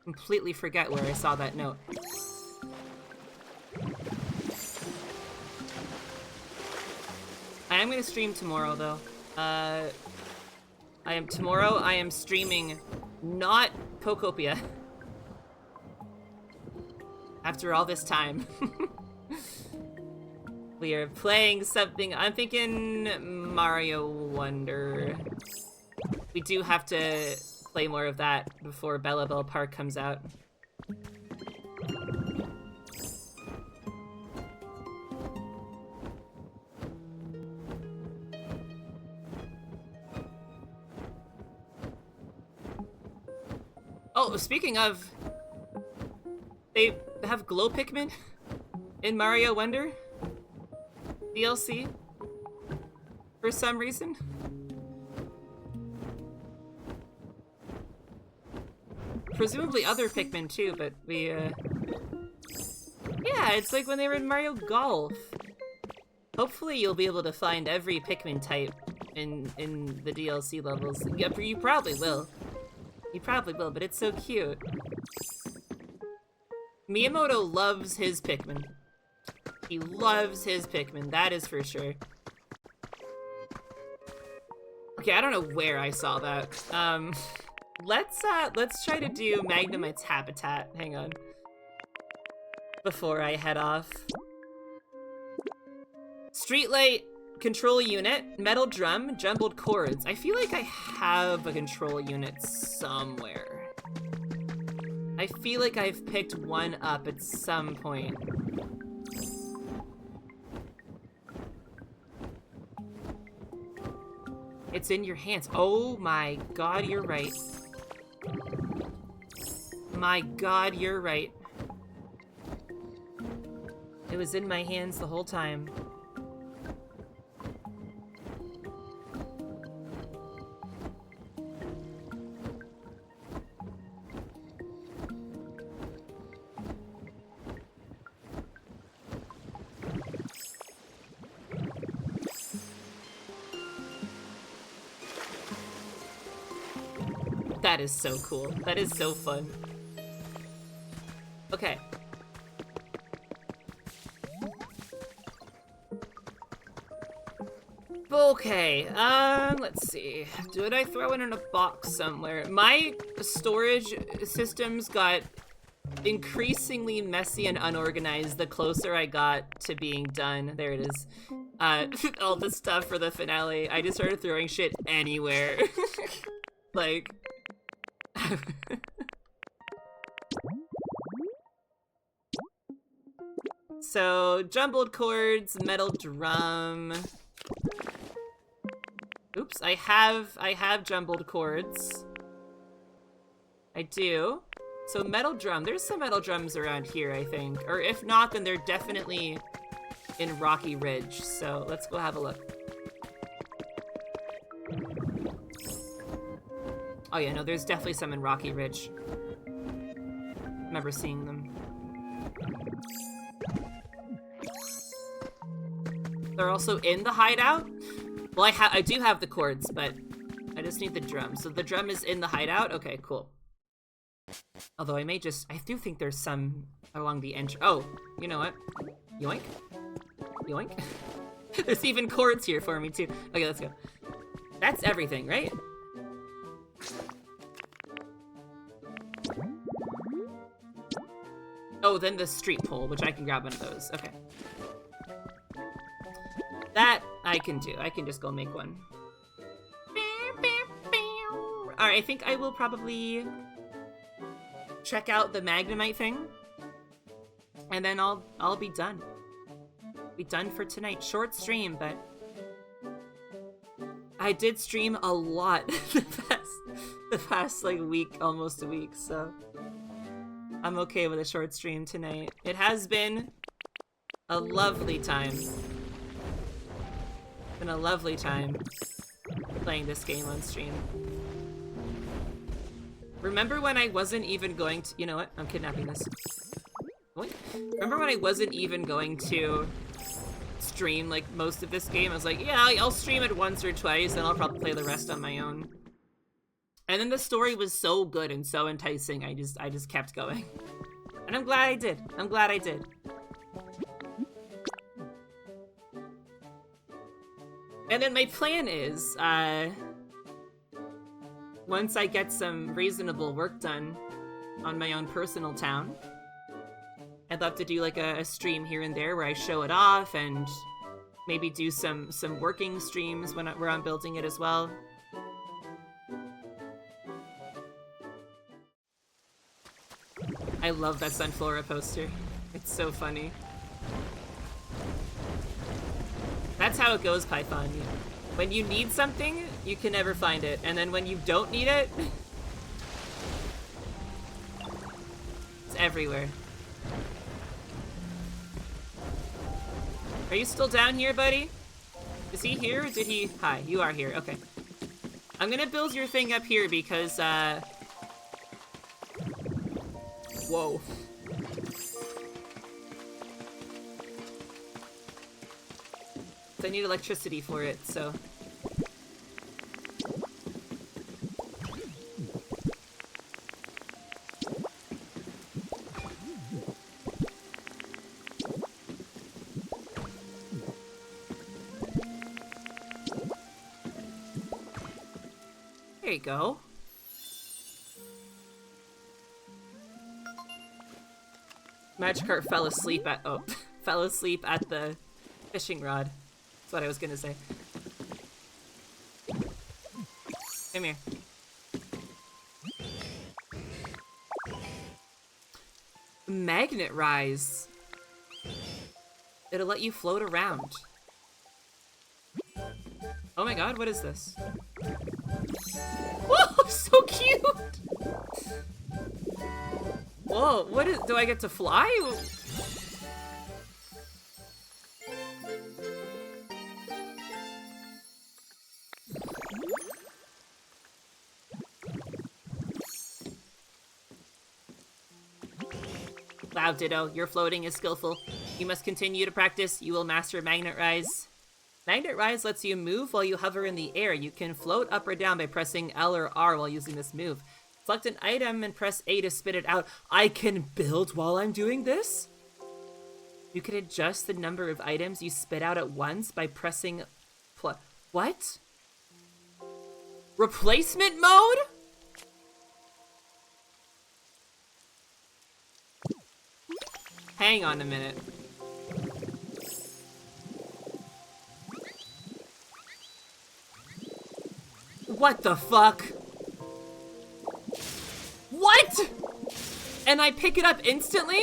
Completely forget where I saw that note. I am gonna stream tomorrow, though. Tomorrow I am streaming not Pokopia. After all this time. We are playing something, I'm thinking Mario Wonder. We do have to play more of that before Bella Bell Park comes out. Oh, speaking of, they have glow Pikmin in Mario Wonder DLC for some reason. Presumably other Pikmin too, but we, yeah, it's like when they were in Mario Golf. Hopefully you'll be able to find every Pikmin type in the DLC levels. Yeah, you probably will. You probably will, but it's so cute. Miyamoto loves his Pikmin. He loves his Pikmin, that is for sure. Okay, I don't know where I saw that. Let's try to do Magnemite's habitat. Hang on. Before I head off. Streetlight control unit, metal drum, jumbled chords. I feel like I have a control unit somewhere. I feel like I've picked one up at some point. It's in your hands. Oh my god, you're right. My god, you're right. It was in my hands the whole time. That is so cool. That is so fun. Okay. Okay, let's see. Did I throw it in a box somewhere? My storage systems got increasingly messy and unorganized the closer I got to being done. There it is. All the stuff for the finale. I just started throwing shit anywhere. Like... So, jumbled chords, metal drum. Oops, I have jumbled chords. I do. So metal drum, there's some metal drums around here, I think. Or if not, then they're definitely in Rocky Ridge. So let's go have a look. Oh yeah, no, there's definitely some in Rocky Ridge. Remember seeing them. They're also in the hideout. Well, I do have the chords, but I just need the drum. So the drum is in the hideout? Okay, cool. Although I do think there's some along the entry. Oh, you know what? Yoink. Yoink. There's even chords here for me too. Okay, let's go. That's everything, right? Oh, then the street pole, which I can grab one of those. Okay. That I can do. I can just go make one. Alright, I think I will probably check out the Magnemite thing. And then I'll be done. Be done for tonight. Short stream, but I did stream a lot the past like week, almost a week, so I'm okay with a short stream tonight. It has been a lovely time. It's been a lovely time playing this game on stream. Remember when I wasn't even going to— you know what? I'm kidnapping this. What? Remember when I wasn't even going to stream like most of this game? I was like, yeah, I'll stream it once or twice, and I'll probably play the rest on my own. And then the story was so good and so enticing, I just kept going. And I'm glad I did. I'm glad I did. And then my plan is, once I get some reasonable work done on my own personal town, I'd love to do like a stream here and there where I show it off and maybe do some working streams where I'm building it as well. I love that Sunflora poster. It's so funny. That's how it goes, Python. When you need something, you can never find it. And then when you don't need it, it's everywhere. Are you still down here, buddy? Is he here or did he... Hi, you are here. Okay. I'm gonna build your thing up here because, whoa. I need electricity for it, so... There you go. Magikarp fell asleep at fell asleep at the fishing rod. That's what I was gonna say. Come here. Magnet rise. It'll let you float around. Oh my god, what is this? Whoa, so cute! Whoa, what is- do I get to fly? Wow, Ditto, your floating is skillful. You must continue to practice. You will master Magnet Rise. Magnet Rise lets you move while you hover in the air. You can float up or down by pressing L or R while using this move. Select an item and press A to spit it out. I can build while I'm doing this? You can adjust the number of items you spit out at once by pressing... What? Replacement mode? Hang on a minute. What the fuck? What? And I pick it up instantly?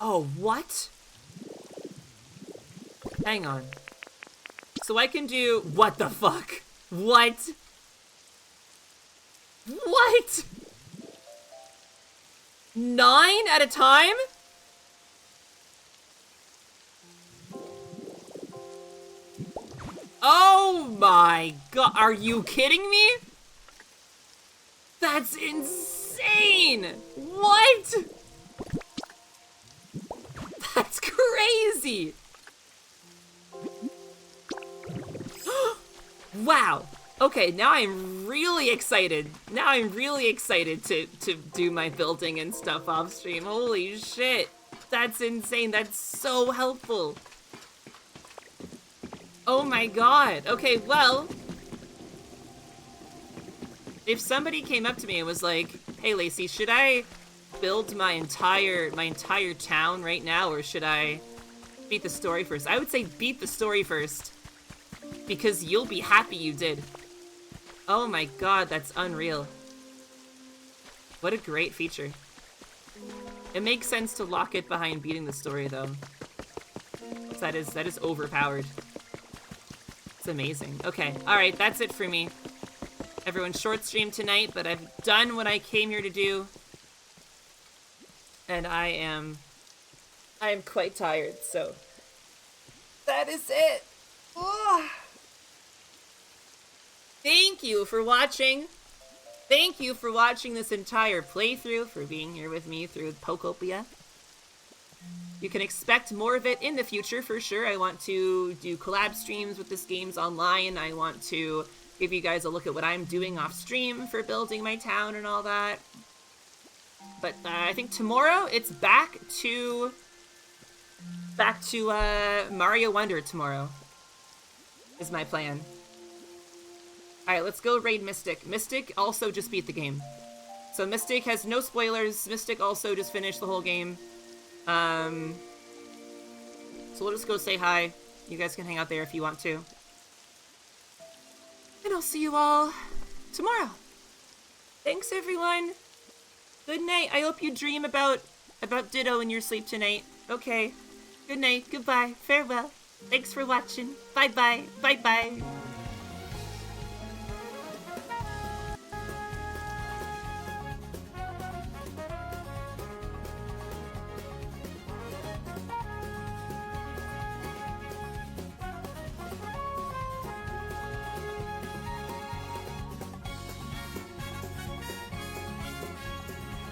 Oh, what? Hang on. So I can do... What the fuck? What? What? 9 at a time? Oh my god, are you kidding me? That's insane! What? That's crazy! Wow. Okay, now I'm really excited. Now I'm really excited to do my building and stuff off stream. Holy shit. That's insane. That's so helpful. Oh my god. Okay, well, if somebody came up to me and was like, "Hey Lacey, should I build my entire town right now, or should I beat the story first?" I would say beat the story first, because you'll be happy you did. Oh my god, that's unreal. What a great feature. It makes sense to lock it behind beating the story though. That is overpowered. It's amazing. Okay, alright, that's it for me. Everyone short stream tonight, but I've done what I came here to do. And I am I am quite tired, so that is it. Oh. Thank you for watching. Thank you for watching this entire playthrough, for being here with me through Pokopia. You can expect more of it in the future for sure. I want to do collab streams with this games online. I want to give you guys a look at what I'm doing off stream for building my town and all that. But I think tomorrow it's back to Mario Wonder tomorrow is my plan. Alright, let's go raid Mystic. Mystic also just beat the game. So Mystic has no spoilers. Mystic also just finished the whole game. So we'll just go say hi. You guys can hang out there if you want to. And I'll see you all tomorrow. Thanks, everyone. Good night. I hope you dream about Ditto in your sleep tonight. Okay. Good night. Goodbye. Farewell. Thanks for watching. Bye-bye. Bye-bye.